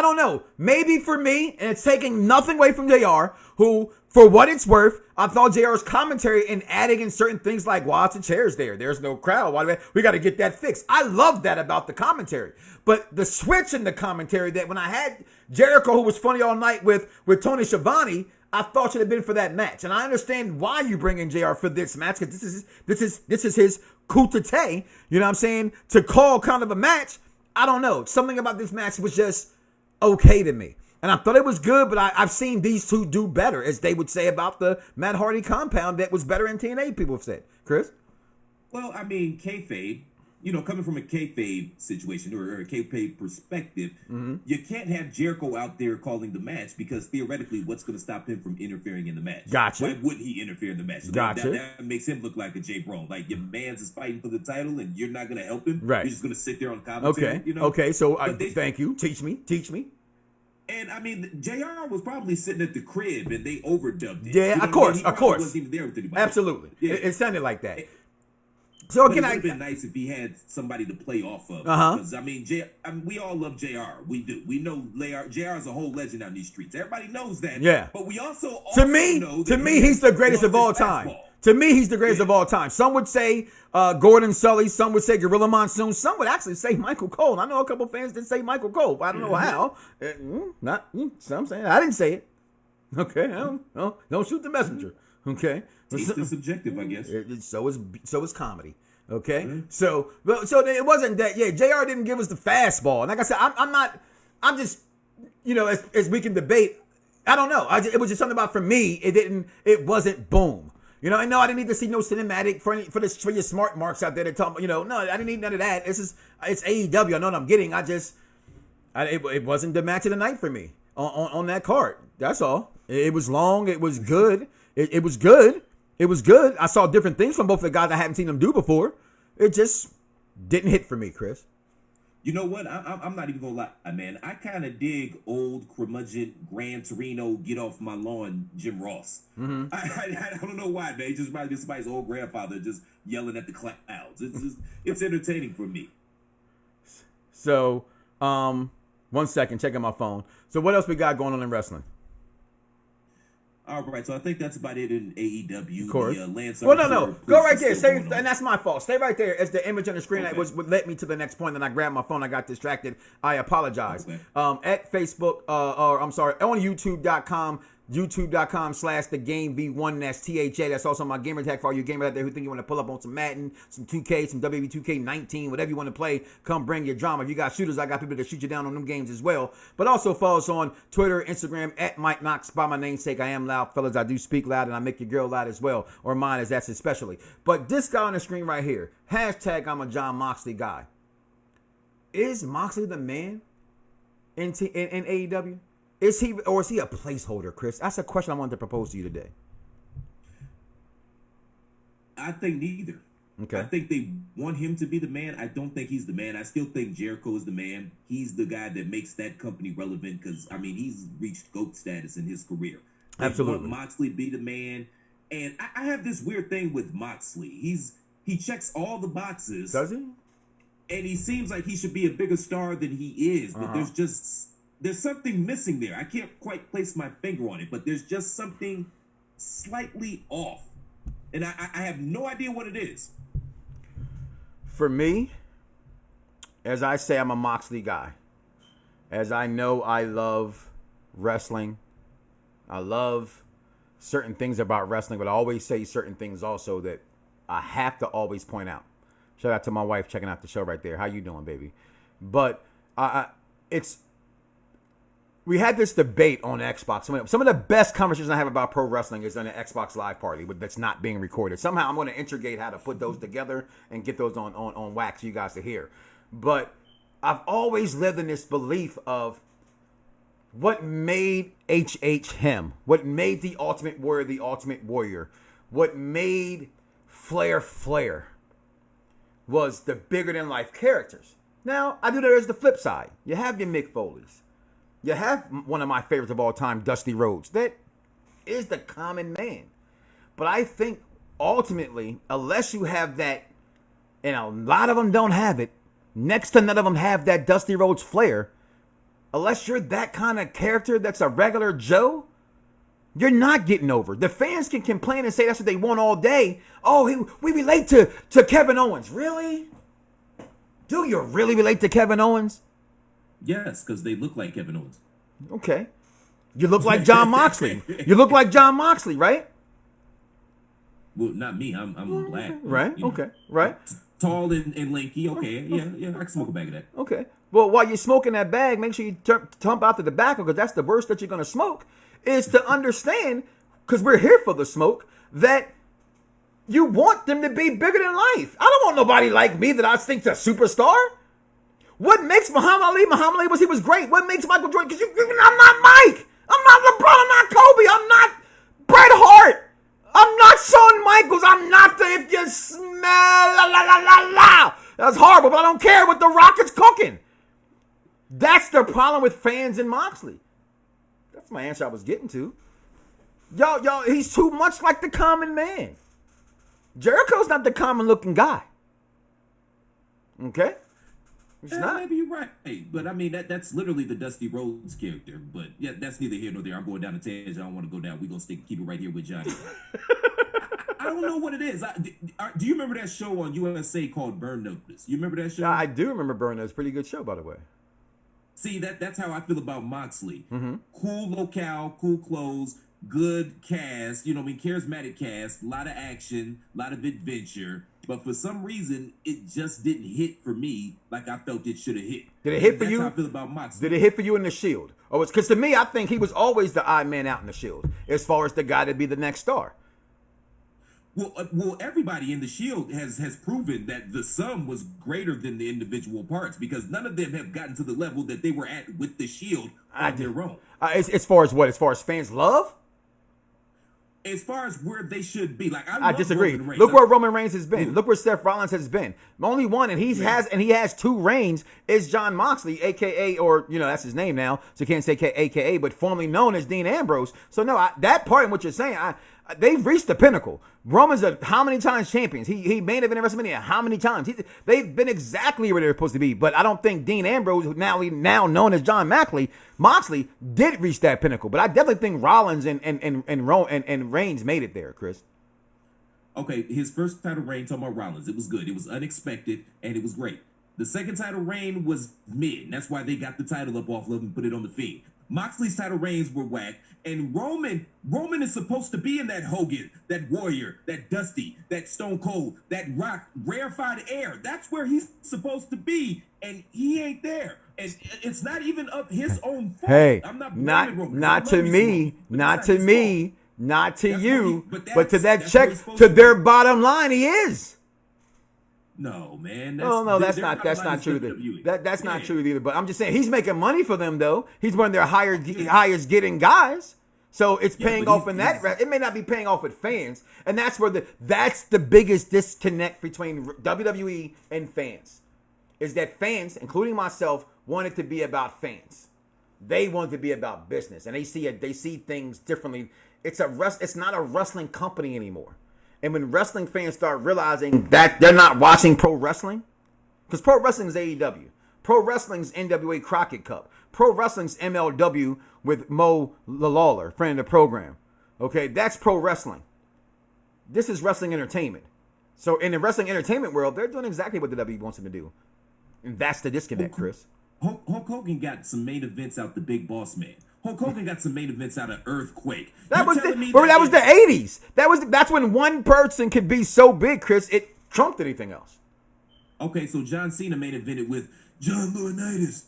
don't know. Maybe for me, and it's taking nothing away from JR, who For what it's worth, I thought JR's commentary and adding in certain things like, why the chairs there? There's no crowd. We got to get that fixed. I love that about the commentary. But the switch in the commentary that when I had Jericho, who was funny all night with Tony Schiavone, I thought should have been for that match. And I understand why you bring in JR for this match, because this is his coup d'etat, you know what I'm saying, to call kind of a match. I don't know. Something about this match was just okay to me. And I thought it was good, but I've seen these two do better, as they would say about the Matt Hardy compound that was better in TNA, people have said. Chris? Well, I mean, kayfabe, coming from a kayfabe situation or a kayfabe perspective, you can't have Jericho out there calling the match, because theoretically, what's going to stop him from interfering in the match? Gotcha. Why wouldn't he interfere in the match? Gotcha. That makes him look like a Jay Brown. Like, your man's is fighting for the title, and you're not going to help him. Right. You're just going to sit there on commentary. Okay. Okay. So thank you. Teach me. And I mean, JR was probably sitting at the crib and they overdubbed it. Yeah, of course. Wasn't even there with anybody. Absolutely. Yeah. It sounded like that. So again, it would have been nice if he had somebody to play off of. Because I mean, we all love JR. We do. We know JR is a whole legend on these streets. Everybody knows that. Yeah. But we also to me, he's the greatest of all time. To me, he's the greatest of all time. Some would say Gordon Sully. Some would say Gorilla Monsoon. Some would actually say Michael Cole. And I know a couple fans did say Michael Cole. But I don't know how. Some saying I didn't say it. Okay, don't shoot the messenger. Okay, taste is subjective, I guess. So is comedy. Okay, so it wasn't that. Yeah, JR didn't give us the fastball. And like I said, I'm just as we can debate. I don't know. It was just something about, for me, it wasn't boom. I didn't need to see no cinematic for your smart marks out there that tell me, no, I didn't need none of that. It's AEW. I know what I'm getting. It wasn't the match of the night for me on that card. That's all. It was long. It was good. It was good. It was good. I saw different things from both of the guys I hadn't seen them do before. It just didn't hit for me, Chris. You know what? I'm not even gonna lie, man. I kind of dig old curmudgeon Gran Torino, get off my lawn, Jim Ross. Mm-hmm. I don't know why, man. It just reminds me of somebody's old grandfather just yelling at the clouds. It's entertaining for me. So, 1 second, checking my phone. So, what else we got going on in wrestling? All right, so I think that's about it in AEW. Of course. No. Go right there. And that's my fault. Stay right there. As the image on the screen that was what led me to the next point, and I grabbed my phone. I got distracted. I apologize. Okay. At Facebook, on YouTube.com. YouTube.com/thegamev1. That's THA. That's also my gamer tag for all you gamers out there who think you want to pull up on some Madden, some 2K, some WWE 2K19, whatever you want to play. Come bring your drama. If you got shooters, I got people that shoot you down on them games as well. But also follow us on Twitter, Instagram, at Mike Knoxxx by my namesake. I am loud, fellas. I do speak loud, and I make your girl loud as well, or mine, as that's especially. But this guy on the screen right here, hashtag I'm a John Moxley guy. Is Moxley the man in AEW? Is he a placeholder, Chris? That's a question I wanted to propose to you today. I think neither. Okay. I think they want him to be the man. I don't think he's the man. I still think Jericho is the man. He's the guy that makes that company relevant because, I mean, he's reached GOAT status in his career. Absolutely. Want Moxley be the man. And I have this weird thing with Moxley. He checks all the boxes. Does he? And he seems like he should be a bigger star than he is. But there's something missing there. I can't quite place my finger on it, but there's just something slightly off. And I have no idea what it is. For me, as I say, I'm a Moxley guy. As I know, I love wrestling. I love certain things about wrestling, but I always say certain things also that I have to always point out. Shout out to my wife checking out the show right there. How you doing, baby? But we had this debate on Xbox. Some of the best conversations I have about pro wrestling is on an Xbox Live party that's not being recorded. Somehow I'm going to integrate how to put those together and get those on wax for you guys to hear. But I've always lived in this belief of what made HH him, what made the Ultimate Warrior, what made Flair was the bigger than life characters. Now, I do there's the flip side. You have your Mick Foleys. You have one of my favorites of all time, Dusty Rhodes. That is the common man. But I think ultimately, unless you have that, and a lot of them don't have it, next to none of them have that Dusty Rhodes flair, unless you're that kind of character that's a regular Joe, You're not getting over. The fans can complain and say that's what they want all day. Oh, we relate to Kevin Owens. Really? Do you really relate to Kevin Owens? Yes, because they look like Kevin Owens. Okay. You look like John Moxley. You look like John Moxley, right? Well, not me. I'm black. Right. You know, Okay. Right. Tall and lanky. Okay. Yeah. I can smoke a bag of that. Okay. Well, while you're smoking that bag, make sure you dump out the tobacco, because that's the worst that you're going to smoke, is to understand, because we're here for the smoke, that you want them to be bigger than life. I don't want nobody like me that I think's a superstar. What makes Muhammad Ali was he was great. What makes Michael Jordan? Because I'm not Mike. I'm not LeBron. I'm not Kobe. I'm not Bret Hart. I'm not Shawn Michaels. I'm not the if you smell la la la la la. That's horrible, but I don't care what the Rocket's cooking. That's the problem with fans and Moxley. That's my answer I was getting to. Y'all, he's too much like the common man. Jericho's not the common looking guy. Okay? It's not. Maybe you're right. But I mean, that's literally the Dusty Rhodes character. But yeah, that's neither here nor there. I'm going down a tangent. I don't want to go down. We're going to keep it right here with Johnny. I don't know what it is. Do you remember that show on USA called Burn Notice? You remember that show? I do remember Burn Notice. Pretty good show, by the way. See, that's how I feel about Moxley. Mm-hmm. Cool locale, cool clothes, good cast, charismatic cast, a lot of action, a lot of adventure. But for some reason, it just didn't hit for me like I felt it should have hit. Did it hit for you? That's how I feel about Moxley. Did it hit for you in the Shield? Oh, it's because to me, I think he was always the odd man out in the Shield, as far as the guy to be the next star. Well, everybody in the Shield has proven that the sum was greater than the individual parts, because none of them have gotten to the level that they were at with the Shield on their own. As far as what? As far as fans love? As far as where they should be, like I disagree. Look where Roman Reigns has been. Look where Seth Rollins has been. Only one, and he has two reigns, is John Moxley, aka, or that's his name now, so you can't say aka, but formerly known as Dean Ambrose. So no, that part in what you're saying, they've reached the pinnacle. Roman's how many times champions? He main evented WrestleMania how many times? They've been exactly where they're supposed to be. But I don't think Dean Ambrose, now known as John Moxley, did reach that pinnacle. But I definitely think Rollins and Reigns made it there, Chris. Okay, his first title reign, talking about Rollins, it was good. It was unexpected, and it was great. The second title reign was mid, and that's why they got the title up off of him and put it on the Fiend. Moxley's title reigns were whack, and Roman is supposed to be in that Hogan, that Warrior, that Dusty, that Stone Cold, that Rock, rarefied air. That's where he's supposed to be, and he ain't there. And it's not even of his own fault. Hey, I'm not to me, not to you, but to that that's check, to their bottom line, he is. No, man. That's not true either. That's not true either. But I'm just saying he's making money for them though. He's one of their highest getting guys. So it's paying off in that. It may not be paying off with fans, and that's the biggest disconnect between WWE and fans, is that fans, including myself, want it to be about fans. They want it to be about business, and they see things differently. It's not a wrestling company anymore. And when wrestling fans start realizing that they're not watching pro wrestling, because pro wrestling is AEW, pro wrestling's NWA Crockett Cup, pro wrestling's MLW with Mo Lawler, friend of the program. Okay, that's pro wrestling. This is wrestling entertainment. So in the wrestling entertainment world, they're doing exactly what the WWE wants them to do. And that's the disconnect, Chris. Hulk Hogan got some main events out the Big Boss Man. Hulk Hogan got some main events out of Earthquake. That was the 80s. That's when one person could be so big, Chris, it trumped anything else. Okay, so John Cena main evented with John Laurinaitis.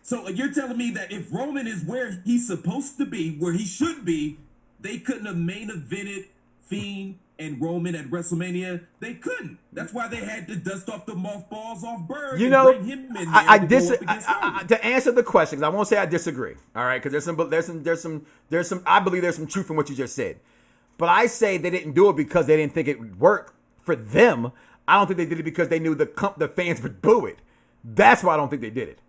So you're telling me that if Roman is where he's supposed to be, where he should be, they couldn't have main evented Fiend and Roman at WrestleMania? They couldn't. That's why they had to dust off the mothballs off Bird and bring him in there. To answer the question, because I won't say I disagree, all right? Because there's some. I believe there's some truth in what you just said, but I say they didn't do it because they didn't think it would work for them. I don't think they did it because they knew the fans would boo it. That's why I don't think they did it.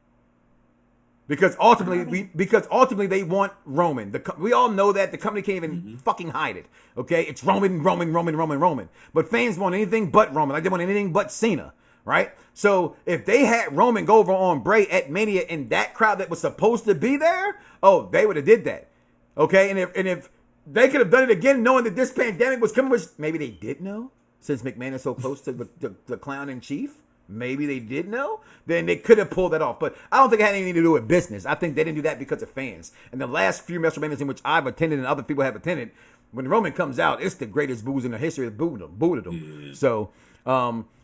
Because ultimately they want Roman. We all know that. The company can't even fucking hide it. Okay? It's Roman. But fans want anything but Roman. Like they want anything but Cena. Right? So if they had Roman go over on Bray at Mania in that crowd that was supposed to be there, they would have did that. Okay? And if they could have done it again knowing that this pandemic was coming, which maybe they did know since McMahon is so close to the clown in chief. Maybe they did know. Then they could have pulled that off. But I don't think it had anything to do with business. I think they didn't do that because of fans. And the last few WrestleManias in which I've attended and other people have attended, when Roman comes out, it's the greatest boos in the history of boodledom. Yeah. So,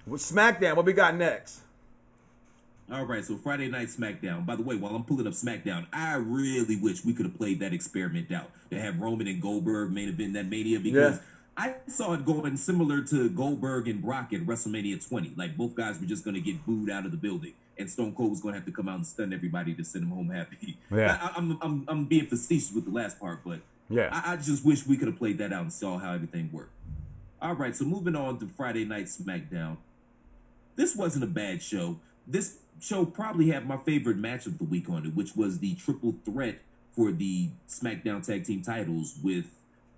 with SmackDown, what we got next? All right, so Friday Night SmackDown. By the way, while I'm pulling up SmackDown, I really wish we could have played that experiment out to have Roman and Goldberg main event that Mania, because I saw it going similar to Goldberg and Brock at WrestleMania 20. Like, both guys were just going to get booed out of the building, and Stone Cold was going to have to come out and stun everybody to send them home happy. Yeah. I'm being facetious with the last part, but I just wish we could have played that out and saw how everything worked. All right, so moving on to Friday Night SmackDown. This wasn't a bad show. This show probably had my favorite match of the week on it, which was the triple threat for the SmackDown Tag Team titles with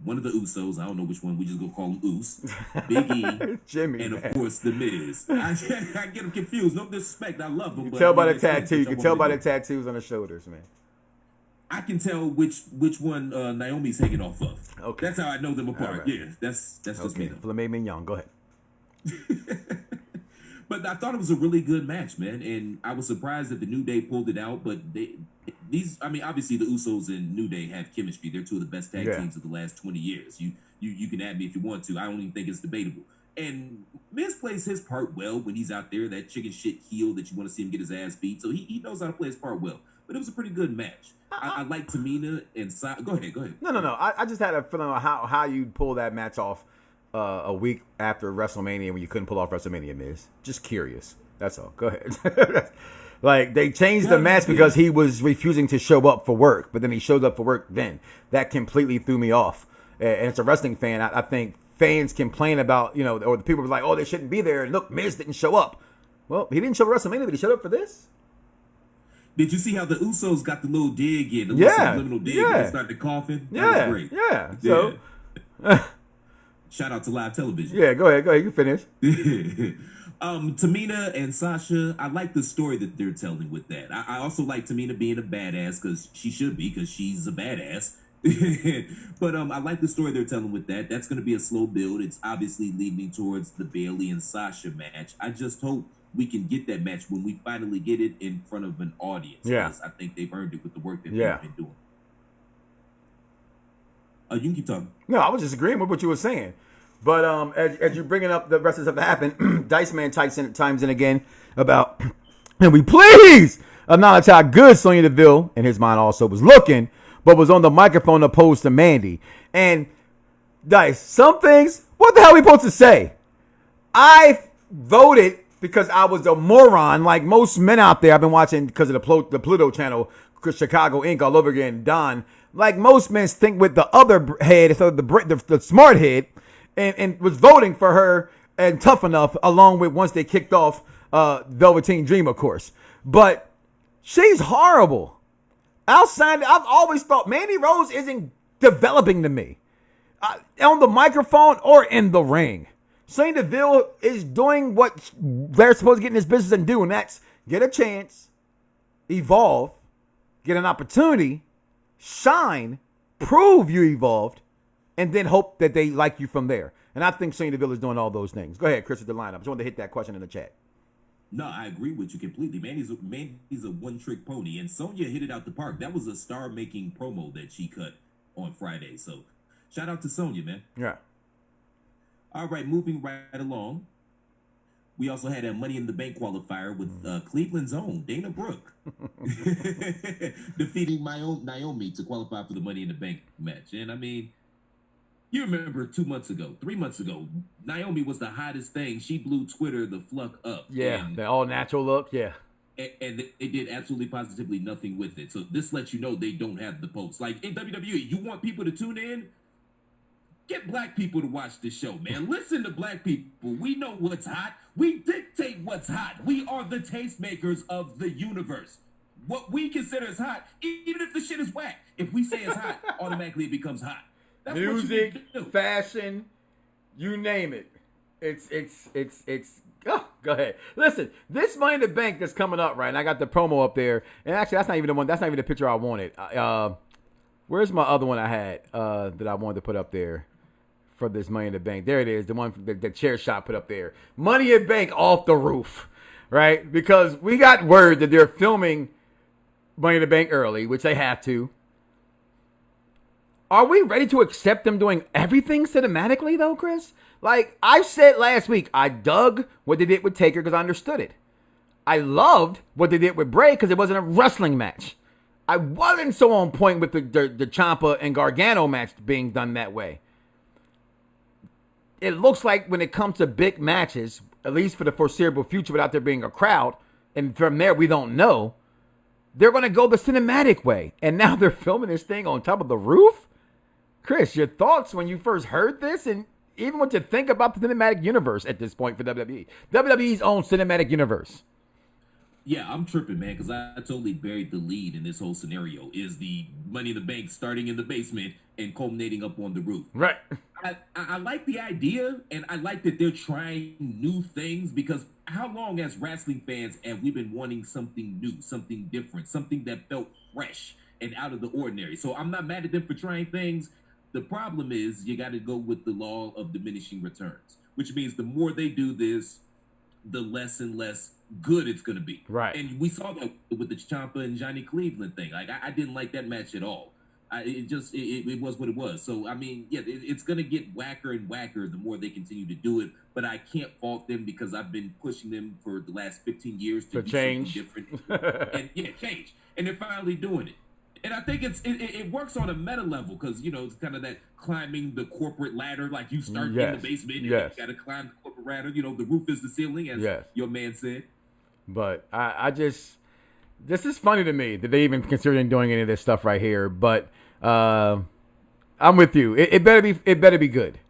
one of the Usos. I don't know which one. We just gonna call him Us. Big E, Jimmy, and man. of course The Miz. I get them confused. No disrespect. I love them. You can tell by the tattoo. You can tell by the tattoos on the shoulders, man. I can tell which one Naomi's hanging off of. Okay. That's how I know them apart. Right. Yeah, that's just me. Filet mignon. Go ahead. But I thought it was a really good match, man, and I was surprised that the New Day pulled it out. But obviously the Usos and New Day have chemistry. They're two of the best tag teams of the last 20 years. You can add me if you want to. I don't even think it's debatable. And Miz plays his part well when he's out there, that chicken shit heel that you want to see him get his ass beat. So he knows how to play his part well. But it was a pretty good match. I like Tamina and Go ahead. No. I just had a feeling on how you pull that match off a week after WrestleMania when you couldn't pull off WrestleMania, Miz. Just curious. That's all. Go ahead. Like, they changed the match because he was refusing to show up for work, but then he showed up for work then. That completely threw me off. And as a wrestling fan, I think fans complain about, or the people were like, oh, they shouldn't be there. And look, Miz didn't show up. Well, he didn't show up for WrestleMania, but he showed up for this? Did you see how the Usos got the little dig in? The little subliminal dig when they started coughing? That was great. Yeah. So... Shout out to live television. Yeah, go ahead. You finish. Tamina and Sasha, I like the story that they're telling with that. I also like Tamina being a badass, because she should be, because she's a badass. But I like the story they're telling with that. That's going to be a slow build. It's obviously leading towards the Bayley and Sasha match. I just hope we can get that match when we finally get it in front of an audience. Yeah. I think they've earned it with the work that they've been doing. You can keep talking. No, I was just agreeing with what you were saying. But as you're bringing up the rest of the stuff that happened, Dice Man chimes in again about, and we please acknowledge how good Sonya Deville, in his mind also, was looking, but was on the microphone opposed to Mandy. And Dice, some things, what the hell are we supposed to say? I voted because I was a moron, like most men out there. I've been watching because of the Pluto channel, Chicago Inc. all over again, Don. Like most men think with the other head, so the smart head, and was voting for her and Tough Enough, along with once they kicked off Velveteen Dream, of course. But she's horrible. Outside, I've always thought Mandy Rose isn't developing to me on the microphone or in the ring. Sonya Deville is doing what they're supposed to get in this business and do, and that's get a chance, evolve, get an opportunity, shine, prove you evolved, and then hope that they like you from there. And I think Sonya Deville is doing all those things. Go ahead, Chris, with the lineup. I just wanted to hit that question in the chat. No, I agree with you completely. Mandy's a one-trick pony, and Sonya hit it out the park. That was a star-making promo that she cut on Friday. So, shout out to Sonya, man. Yeah. All right, moving right along. We also had a Money in the Bank qualifier with Cleveland's own Dana Brooke defeating my own Naomi to qualify for the Money in the Bank match. And I mean, you remember 3 months ago, Naomi was the hottest thing. She blew Twitter the fuck up. Yeah, the all natural look. Yeah. And they did absolutely positively nothing with it. So this lets you know they don't have the posts. Like in WWE, you want people to tune in? Get black people to watch this show, man. Listen to black people. We know what's hot. We dictate what's hot. We are the tastemakers of the universe. What we consider is hot, even if the shit is whack, if we say it's hot, automatically it becomes hot. That's music, what you need to do. fashion, you name it. It's go ahead. Listen, this Money in the Bank that's coming up, right? And I got the promo up there. And actually, that's not even the one. That's not even the picture I wanted. Where's my other one I had that I wanted to put up there for this Money in the Bank? There it is, the one the chair shot put up there. Money in the Bank off the roof, right? Because we got word that they're filming Money in the Bank early, which they have to. Are we ready to accept them doing everything cinematically, though, Chris? Like I said last week, I dug what they did with Taker because I understood it. I loved what they did with Bray because it wasn't a wrestling match. I wasn't so on point with the Ciampa and Gargano match being done that way. It looks like when it comes to big matches, at least for the foreseeable future without there being a crowd, and from there we don't know, they're going to go the cinematic way. And now they're filming this thing on top of the roof? Chris, your thoughts when you first heard this and even what you think about the cinematic universe at this point for WWE? WWE's own cinematic universe. Yeah, I'm tripping, man, because I totally buried the lead in this whole scenario. Is the Money in the Bank starting in the basement and culminating up on the roof? Right. I like the idea, and I like that they're trying new things, because how long as wrestling fans have we been wanting something new, something different, something that felt fresh and out of the ordinary? So I'm not mad at them for trying things. The problem is you got to go with the law of diminishing returns, which means the more they do this, the less and less good it's going to be. Right. And we saw that with the Ciampa and Johnny Cleveland thing. Like, I didn't like that match at all. It was what it was. So, I mean, yeah, it's going to get whacker and whacker the more they continue to do it. But I can't fault them because I've been pushing them for the last 15 years to do change. something different. And, yeah, change. And they're finally doing it. And I think it works on a meta level because, you know, it's kind of that climbing the corporate ladder. Like you start in the basement and you got to climb the corporate ladder. You know, the roof is the ceiling, as your man said. But I just, this is funny to me that they even considering doing any of this stuff right here. But I'm with you. It better be good.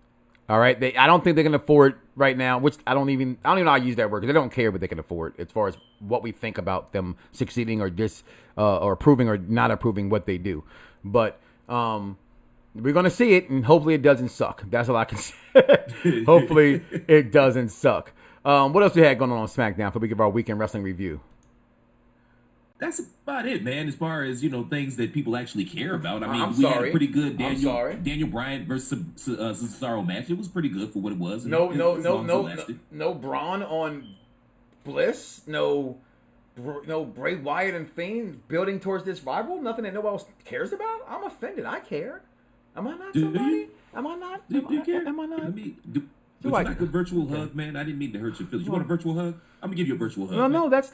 All right. I don't think they can afford right now, which I don't even know how to use that word because they don't care what they can afford as far as what we think about them succeeding or approving or not approving what they do. But we're going to see it, and hopefully it doesn't suck. That's all I can say. Hopefully it doesn't suck. What else we had going on SmackDown before we give our weekend wrestling review? That's about it, man, as far as, you know, things that people actually care about. I mean, had a pretty good Daniel Bryan versus Cesaro match. It was pretty good for what it was. No Braun on Bliss. No Bray Wyatt and Fiend building towards this rival. Nothing that nobody else cares about. I'm offended. I care. Am I not somebody? Am I not? Do you care? Am I not? Would you like a virtual hug, man? I didn't mean to hurt your feelings. You want a virtual hug? I'm gonna give you a virtual hug. No, that's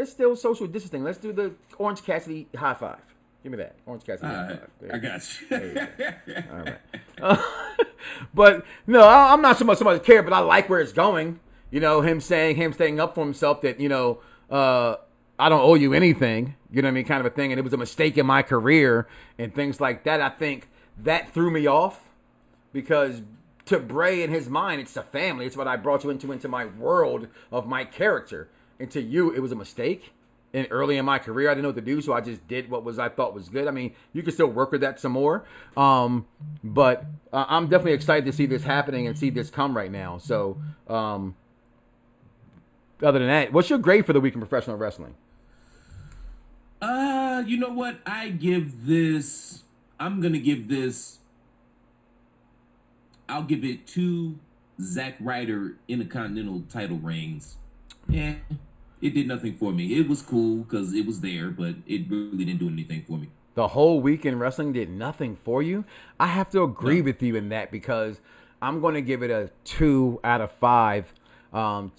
still social distancing. Let's do the Orange Cassidy high five. Give me that Orange Cassidy high five. I got you. All right. But no, I'm not so much somebody to care, but I like where it's going. You know, him staying up for himself that, you know, I don't owe you anything. You know what I mean? Kind of a thing. And it was a mistake in my career and things like that. I think that threw me off because to Bray in his mind, it's a family. It's what I brought you into my world of my character. And to you, it was a mistake. And early in my career, I didn't know what to do, so I just did what I thought was good. I mean, you can still work with that some more. But I'm definitely excited to see this happening and see this come right now. So, other than that, what's your grade for the week in professional wrestling? You know what? I'm going to give this, I'll give it 2 Zack Ryder Intercontinental title reigns. Yeah, it did nothing for me. It was cool because it was there, but it really didn't do anything for me. The whole week in wrestling did nothing for you? I have to agree with you in that because I'm going to give it a 2 out of 5 on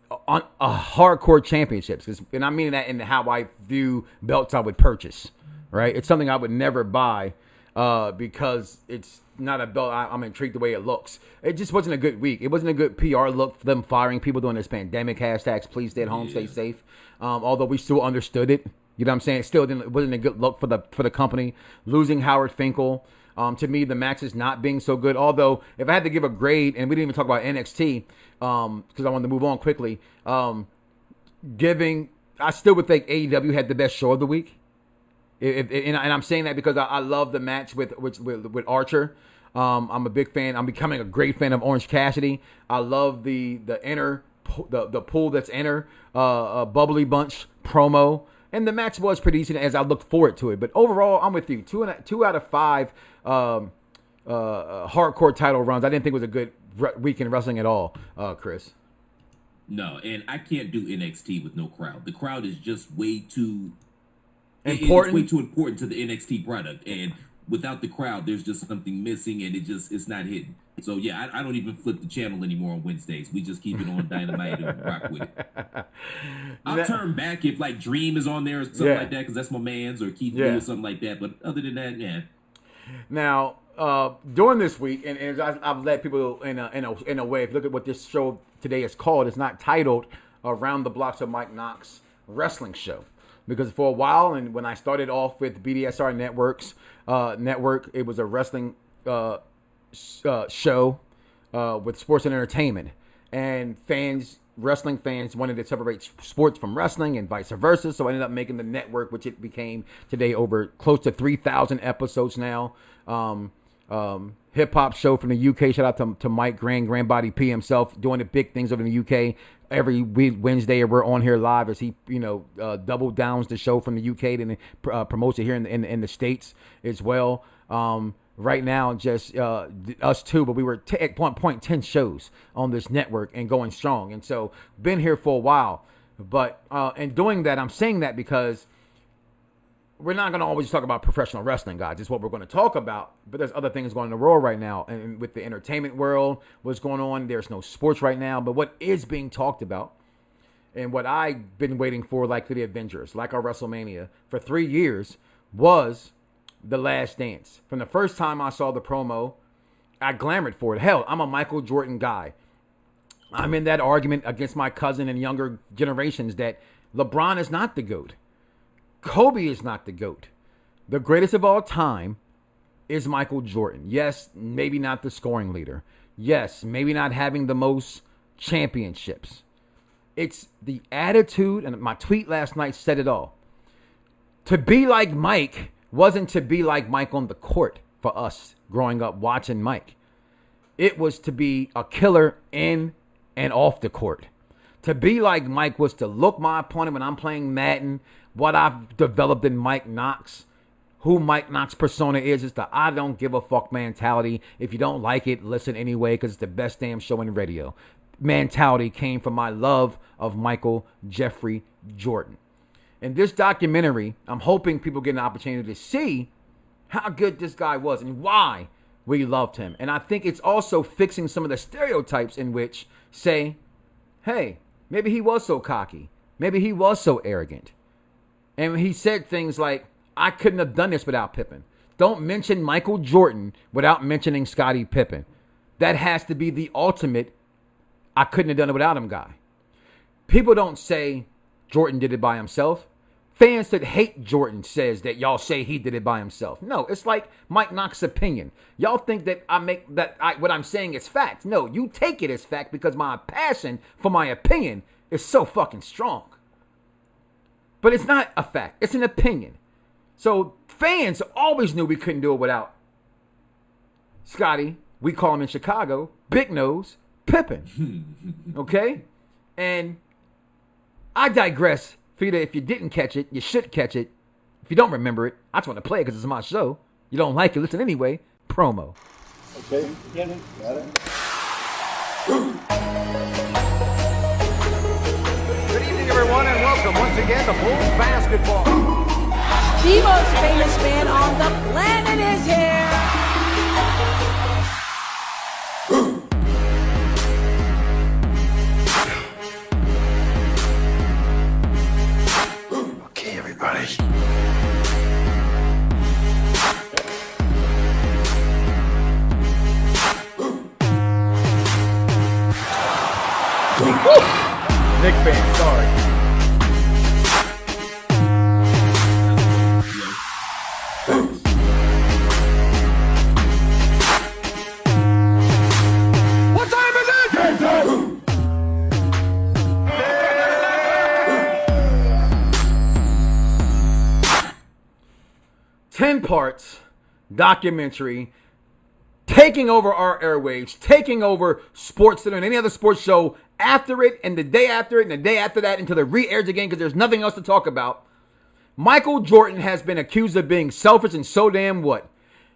hardcore championships. And I mean that in how I view belts I would purchase, right? It's something I would never buy because it's not a belt I'm intrigued the way it looks. It just wasn't a good week. It wasn't a good PR look for them firing people during this pandemic. Hashtags, please stay at home, stay safe. Although we still understood it. You know what I'm saying? It wasn't a good look for the company. Losing Howard Finkel. To me, the match is not being so good. Although, if I had to give a grade, and we didn't even talk about NXT, because I wanted to move on quickly, I still would think AEW had the best show of the week. And I'm saying that because I love the match with Archer. I'm a big fan. I'm becoming a great fan of Orange Cassidy. I love the pool that's inner, Bubbly Bunch promo. And the match was pretty decent as I looked forward to it. But overall, I'm with you. Two out of 5 hardcore title runs. I didn't think it was a good week in wrestling at all, Chris. No, and I can't do NXT with no crowd. The crowd is just way too important. It's way too important to the NXT product, and without the crowd, there's just something missing, and it's not hitting. So yeah, I don't even flip the channel anymore on Wednesdays. We just keep it on Dynamite and rock with it. I'll turn back if like Dream is on there or something like that, because that's my man's, or Keith Lee or something like that. But other than that, yeah. Now, during this week, and I've let people in a way, if you look at what this show today is called, it's not titled Around Da Bloxxx W Knoxxx Wrestling Show. Because for a while, and when I started off with BDSR Network, it was a wrestling show with sports and entertainment. And wrestling fans wanted to separate sports from wrestling and vice versa. So I ended up making the network, which it became today over close to 3,000 episodes now. Hip hop show from the UK. Shout out to Mike Grandbody P himself, doing the big things over in the UK. Every Wednesday we're on here live as he, double downs the show from the UK and promotes it here in the States as well. Right now, just us two, but we were at one point 10 shows on this network and going strong. And so been here for a while. But in doing that, I'm saying that because we're not going to always talk about professional wrestling, guys. It's what we're going to talk about. But there's other things going on in the world right now. And with the entertainment world, what's going on, there's no sports right now. But what is being talked about and what I've been waiting for, like for the Avengers, like our WrestleMania, for 3 years, was The Last Dance. From the first time I saw the promo, I clamored for it. Hell, I'm a Michael Jordan guy. I'm in that argument against my cousin and younger generations that LeBron is not the GOAT. Kobe is not the GOAT. The greatest of all time is Michael Jordan. Yes, maybe not the scoring leader. Yes, maybe not having the most championships. It's the attitude, and my tweet last night said it all. To be like Mike wasn't to be like Mike on the court for us growing up watching Mike. It was to be a killer in and off the court. To be like Mike was to look my opponent when I'm playing Madden, what I've developed in Mike Knoxxx, who Mike Knoxxx persona is the I don't give a fuck mentality. If you don't like it, listen anyway, because it's the best damn show in radio. Mentality came from my love of Michael Jeffrey Jordan. In this documentary, I'm hoping people get an opportunity to see how good this guy was and why we loved him. And I think it's also fixing some of the stereotypes in which say, hey, maybe he was so cocky. Maybe he was so arrogant. And he said things like, I couldn't have done this without Pippen. Don't mention Michael Jordan without mentioning Scottie Pippen. That has to be the ultimate, I couldn't have done it without him guy. People don't say Jordan did it by himself. Fans that hate Jordan says that y'all say he did it by himself. No, it's like Mike Knox's opinion. Y'all think that what I'm saying is fact. No, you take it as fact because my passion for my opinion is so fucking strong. But it's not a fact. It's an opinion. So fans always knew we couldn't do it without Scotty. We call him in Chicago, Big Nose, Pippen. Okay? And I digress. Fida, if you didn't catch it, you should catch it. If you don't remember it, I just want to play it because it's my show. You don't like it, listen anyway. Promo. Okay, get it. Got it. Good evening, everyone, and welcome once again to Bulls Basketball. The most famous man on the planet is here. Okay, everybody. Nick fan, sorry. 10 parts documentary taking over our airwaves, taking over Sports Center and any other sports show after it and the day after it and the day after that until it re-airs again because there's nothing else to talk about. Michael Jordan has been accused of being selfish and so damn what?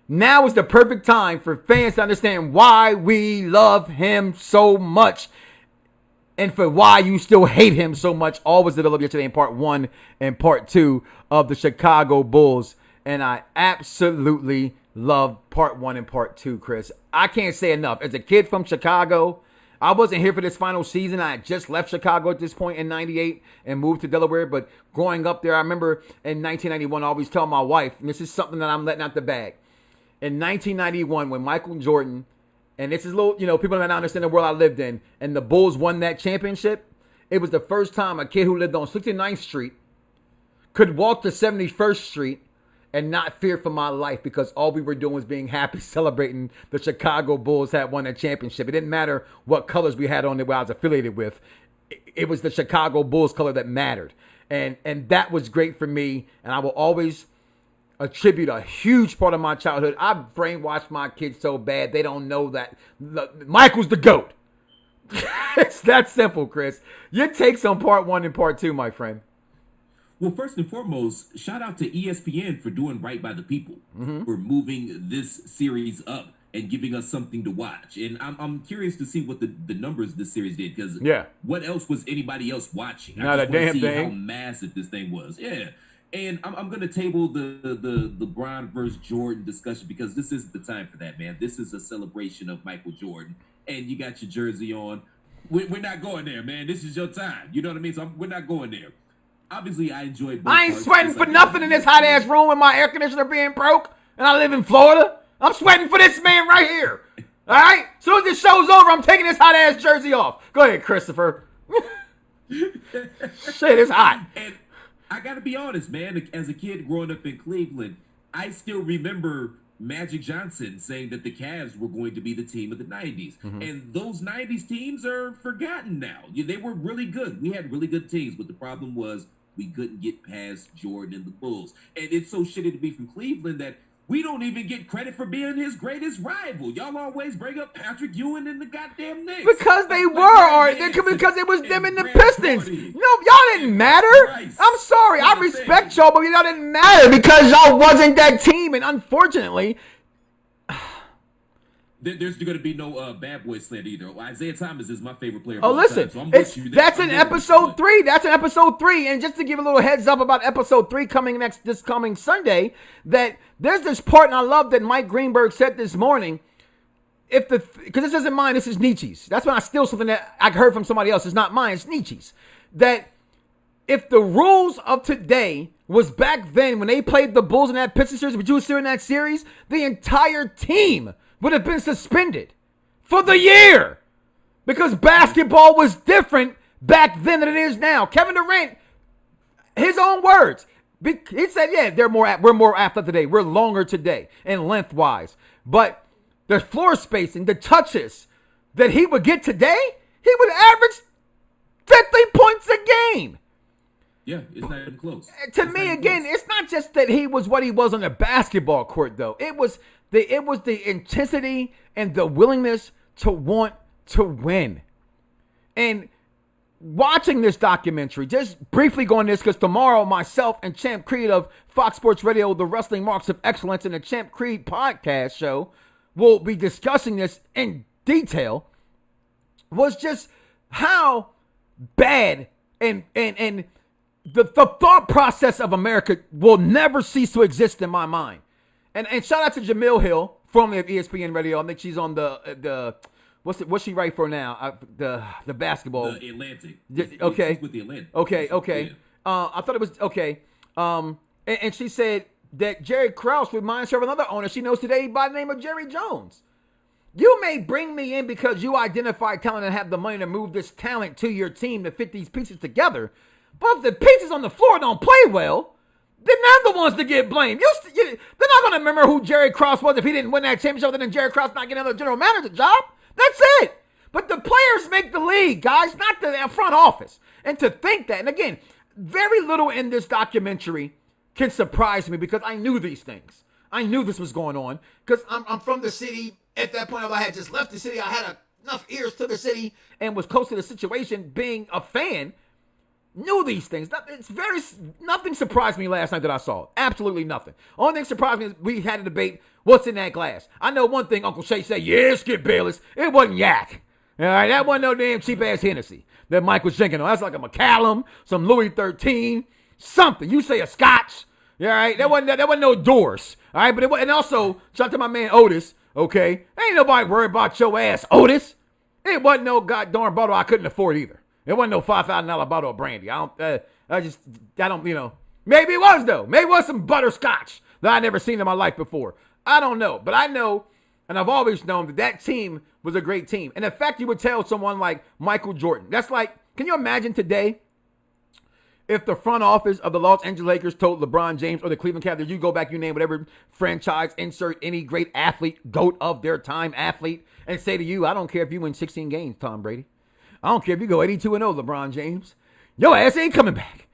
Now is the perfect time for fans to understand why we love him so much and for why you still hate him so much. All was developed yesterday in part 1 and part 2 of the Chicago Bulls. And I absolutely love part 1 and part 2, Chris. I can't say enough. As a kid from Chicago, I wasn't here for this final season. I had just left Chicago at this point in 98 and moved to Delaware. But growing up there, I remember in 1991, I always tell my wife, and this is something that I'm letting out the bag. In 1991, when Michael Jordan, and this is a little, people might not understand the world I lived in, and the Bulls won that championship, it was the first time a kid who lived on 69th Street could walk to 71st Street and not fear for my life because all we were doing was being happy, celebrating the Chicago Bulls had won a championship. It didn't matter what colors we had on it, what I was affiliated with. It was the Chicago Bulls color that mattered. And that was great for me, and I will always attribute a huge part of my childhood. I brainwashed my kids so bad they don't know that Michael's the GOAT. It's that simple, Chris. Your takes on part 1 and part 2, my friend. Well, first and foremost, shout out to ESPN for doing right by the people, for moving this series up and giving us something to watch. And I'm curious to see what the numbers this series did, because what else was anybody else watching? Not a damn thing. How massive this thing was. Yeah. And I'm going to table the LeBron versus Jordan discussion because this is the time for that, man. This is a celebration of Michael Jordan. And you got your jersey on. We're not going there, man. This is your time. You know what I mean? So we're not going there. Obviously, I enjoy both I ain't parts, sweating for nothing in this hot-ass room with my air conditioner being broke, and I live in Florida. I'm sweating for this man right here. All right? As soon as this show's over, I'm taking this hot-ass jersey off. Go ahead, Christopher. Shit, it's hot. And I got to be honest, man. As a kid growing up in Cleveland, I still remember Magic Johnson saying that the Cavs were going to be the team of the 90s. And those 90s teams are forgotten now. They were really good. We had really good teams, but the problem was we couldn't get past Jordan and the Bulls. And it's so shitty to be from Cleveland that we don't even get credit for being his greatest rival. Y'all always bring up Patrick Ewing and the goddamn Knicks. Because they were, because it was them and the Pistons. Y'all didn't matter. I'm sorry. I respect y'all, but y'all didn't matter because y'all wasn't that team. And unfortunately, there's going to be no bad boy slander either. Isaiah Thomas is my favorite player. Oh, listen, that's in episode 3. That's in episode 3. And just to give a little heads up about episode 3 coming this coming Sunday, that there's this part, and I love that Mike Greenberg said this morning. Because this isn't mine, this is Nietzsche's. That's when I steal something that I heard from somebody else. It's not mine, it's Nietzsche's. That if the rules of today was back then when they played the Bulls in that Pistons series, but you were in that series, the entire team would have been suspended for the year because basketball was different back then than it is now. Kevin Durant, his own words, he said, yeah, we're more athletic today. We're longer today and lengthwise. But the floor spacing, the touches that he would get today, he would average 50 points a game. Yeah, it's not even close. To me, again, it's not just that he was what he was on the basketball court, though. It was the intensity and the willingness to want to win. And watching this documentary, just briefly going this, because tomorrow myself and Champ Creed of Fox Sports Radio, the Wrestling Marks of Excellence, and the Champ Creed podcast show will be discussing this in detail, was just how bad and the thought process of America will never cease to exist in my mind. And shout out to Jamil Hill, formerly of ESPN Radio. I think she's on the what's she write for now? The basketball. The Atlantic. Okay. She's with the Atlantic. Okay. Yeah. I thought it was okay. And she said that Jerry Krause reminds her of another owner she knows today by the name of Jerry Jones. You may bring me in because you identify talent and have the money to move this talent to your team to fit these pieces together. But if the pieces on the floor don't play well, then they're the ones to get blamed. They're not going to remember who Jerry Krause was if he didn't win that championship, then Jerry Krause not getting another general manager job. That's it. But the players make the league, guys, not the front office. And to think that, and again, very little in this documentary can surprise me because I knew these things. I knew this was going on because I'm from the city. At that point, I had just left the city. I had enough ears to the city and was close to the situation being a fan. knew these things. Nothing surprised me last night that I saw. Absolutely nothing. Only thing surprised me is we had a debate, what's in that glass? I know one thing Uncle Shay said, yeah, Skip Bayless. It wasn't yak. All right, that wasn't no damn cheap-ass Hennessy that Mike was drinking on. That's like a Macallan, some Louis XIII, something. You say a Scotch. All right, that wasn't no Doors. All right, but and also, shout out to my man Otis, okay? Ain't nobody worried about your ass, Otis. It wasn't no goddamn bottle I couldn't afford either. It wasn't no $5,000 bottle of brandy. I don't, maybe it was though. Maybe it was some butterscotch that I never seen in my life before. I don't know, but I know, and I've always known that team was a great team. And the fact you would tell someone like Michael Jordan, that's like, can you imagine today if the front office of the Los Angeles Lakers told LeBron James or the Cleveland Cavaliers, you go back, you name whatever franchise, insert any great athlete, GOAT of their time athlete, and say to you, I don't care if you win 16 games, Tom Brady. I don't care if you go 82-0, LeBron James. Your ass ain't coming back.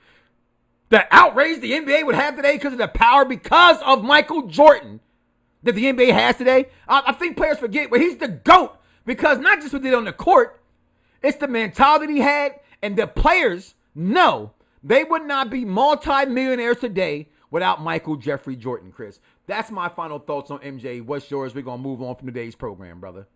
The outrage the NBA would have today because of the power, because of Michael Jordan that the NBA has today. I think players forget, but he's the GOAT because not just what he did on the court, it's the mentality he had, and the players know they would not be multi-millionaires today without Michael Jeffrey Jordan, Chris. That's my final thoughts on MJ. What's yours? We're going to move on from today's program, brother.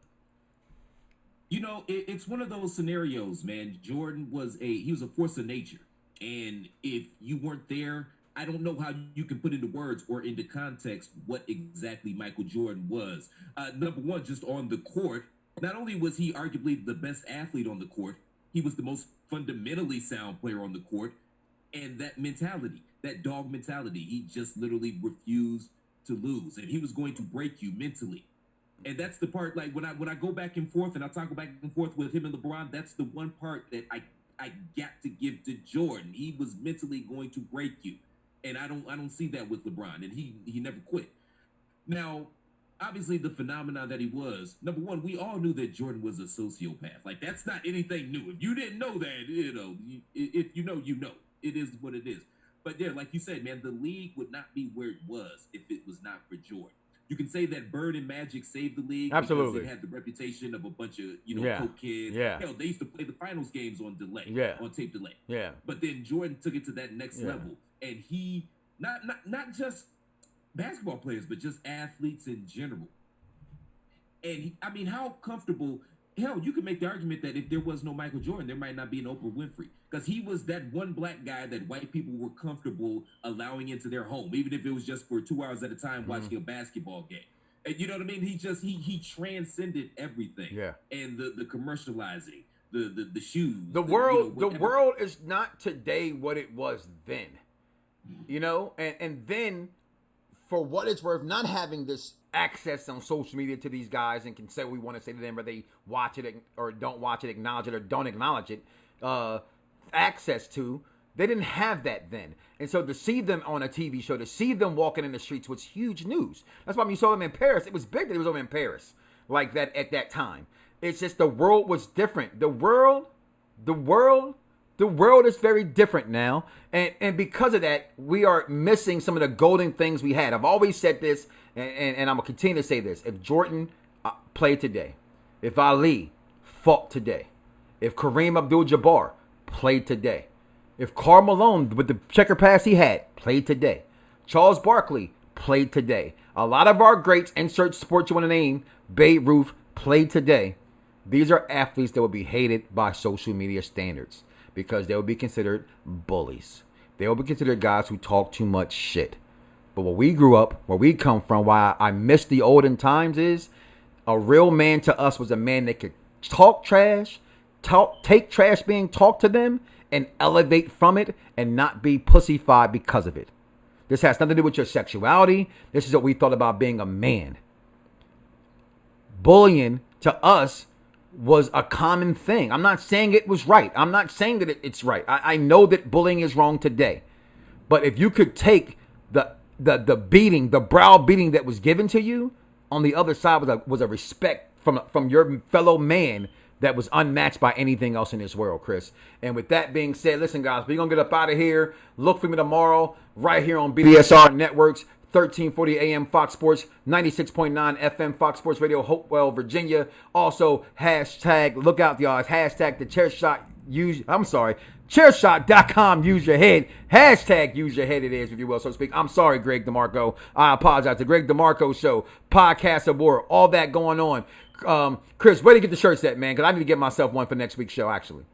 It's one of those scenarios, man. Jordan was a force of nature. And if you weren't there, I don't know how you can put into words or into context what exactly Michael Jordan was. Number one, just on the court, not only was he arguably the best athlete on the court, he was the most fundamentally sound player on the court. And that mentality, that dog mentality, he just literally refused to lose. And he was going to break you mentally. And that's the part, like, when I go back and forth and I talk back and forth with him and LeBron, that's the one part that I got to give to Jordan. He was mentally going to break you. And I don't see that with LeBron. And he never quit. Now, obviously, the phenomenon that he was, number one, we all knew that Jordan was a sociopath. Like, that's not anything new. If you didn't know that, if you know, you know. It is what it is. But yeah, like you said, man, the league would not be where it was if it was not for Jordan. You can say that Bird and Magic saved the league. Absolutely. Because it had the reputation of a bunch of, coke kids. Yeah. Hell, they used to play the finals games on delay. Yeah. On tape delay. Yeah. But then Jordan took it to that next level. And he, not just basketball players, but just athletes in general. And, how comfortable... Hell, you could make the argument that if there was no Michael Jordan, there might not be an Oprah Winfrey. Because he was that one black guy that white people were comfortable allowing into their home, even if it was just for 2 hours at a time watching a basketball game. And you know what I mean? He transcended everything. Yeah. And the commercializing, the shoes. The world is not today what it was then. And then, for what it's worth, not having this access on social media to these guys and can say what we want to say to them, whether they watch it or don't watch it, acknowledge it or don't acknowledge it, access to, they didn't have that then. And so to see them on a TV show, to see them walking in the streets was huge news. That's why when you saw them in Paris, it was big that he was over in Paris like that at that time. It's just the world was different. The world is very different now. And because of that, we are missing some of the golden things we had. I've always said this, and I'm going to continue to say this. If Jordan played today, if Ali fought today, if Kareem Abdul-Jabbar played today, if Karl Malone, with the checker pass he had, played today, Charles Barkley played today, a lot of our greats, insert sport you want to name, Babe Ruth, played today, these are athletes that would be hated by social media standards because they would be considered bullies. They would be considered guys who talk too much shit. But where we grew up, where we come from, why I miss the olden times is a real man to us was a man that could talk trash, take trash being talked to them, and elevate from it and not be pussyfied because of it. This has nothing to do with your sexuality. This is what we thought about being a man. Bullying to us was a common thing. I'm not saying it was right. I'm not saying that it's right. I know that bullying is wrong today. But if you could take the beating, the brow beating that was given to you, on the other side was a respect from your fellow man that was unmatched by anything else in this world, Chris. And with that being said, listen, guys, we're going to get up out of here. Look for me tomorrow right here on BDSR Networks, 1340 AM Fox Sports, 96.9 FM Fox Sports Radio, Hopewell, Virginia. Also, hashtag, look out, y'all, hashtag the chair shot Chairshot.com, use your head. Hashtag use your head, it is, if you will, so to speak. I'm sorry, Greg DeMarco. I apologize. The Greg DeMarco Show, Podcast Award, all that going on. Chris, where do you get the shirts at, man? Because I need to get myself one for next week's show, actually.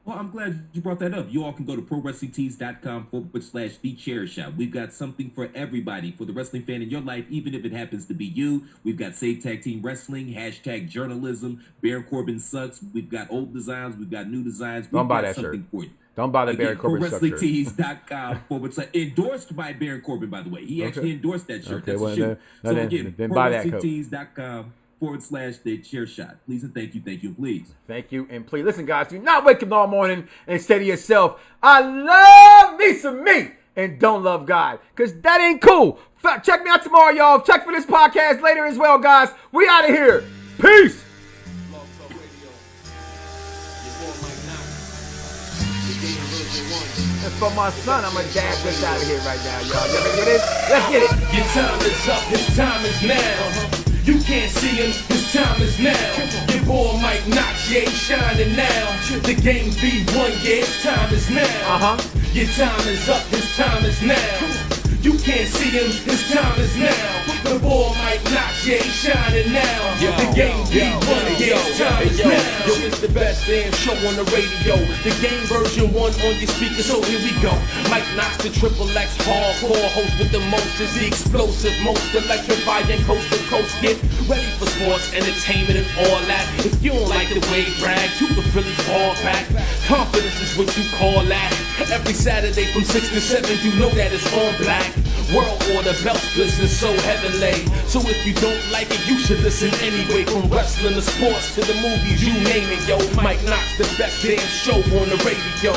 Well, I'm glad you brought that up. You all can go to ProWrestlingTees.com/The Chair Shot. We've got something for everybody, for the wrestling fan in your life, even if it happens to be you. We've got Save Tag Team Wrestling, hashtag journalism, Baron Corbin sucks. We've got old designs. We've got new designs. Don't buy that shirt. For you. Don't buy the Baron Corbin shirt. ProWrestlingTees.com/ endorsed by Baron Corbin, by the way. He actually endorsed that shirt. Okay, That's well, a shoe. So again, ProWrestlingTees.com/The Chair Shot. Please and thank you, please. Thank you and please. Listen, guys, do not wake up all morning and say to yourself, I love me some me and don't love God, because that ain't cool. Check me out tomorrow, y'all. Check for this podcast later as well, guys. We out of here. Peace. And for my son, I'm gonna dab this out of here right now, y'all. You ready for this? Let's get it. Your time is up, his time is now. You can't see him, his time is now. Your boy Mike Knoxxx, yeah, he's shining now. The game B1, yeah, his time is now. Your time is up, his time is now. You can't see him, his time is now. The boy Mike Knoxxx, yeah, he's shining now. The game B1, yeah, his time is now. Yo, it's the best damn show on the radio. The game version 1 on your speaker, so here we go. Mike Knoxxx, the Triple X hardcore host with the most, is the explosive, most electrifying coast to coast. Get ready for sports, entertainment, and all that. If you don't like the way he brag, you can really fall back. Confidence is what you call that. Every Saturday from 6 to 7, you know that it's on black. World order, belt splits is so heavenly. So if you don't like it, you should listen anyway. From wrestling to sports to the movies, you name it, yo. Mike Knoxxx, the best damn show on the radio.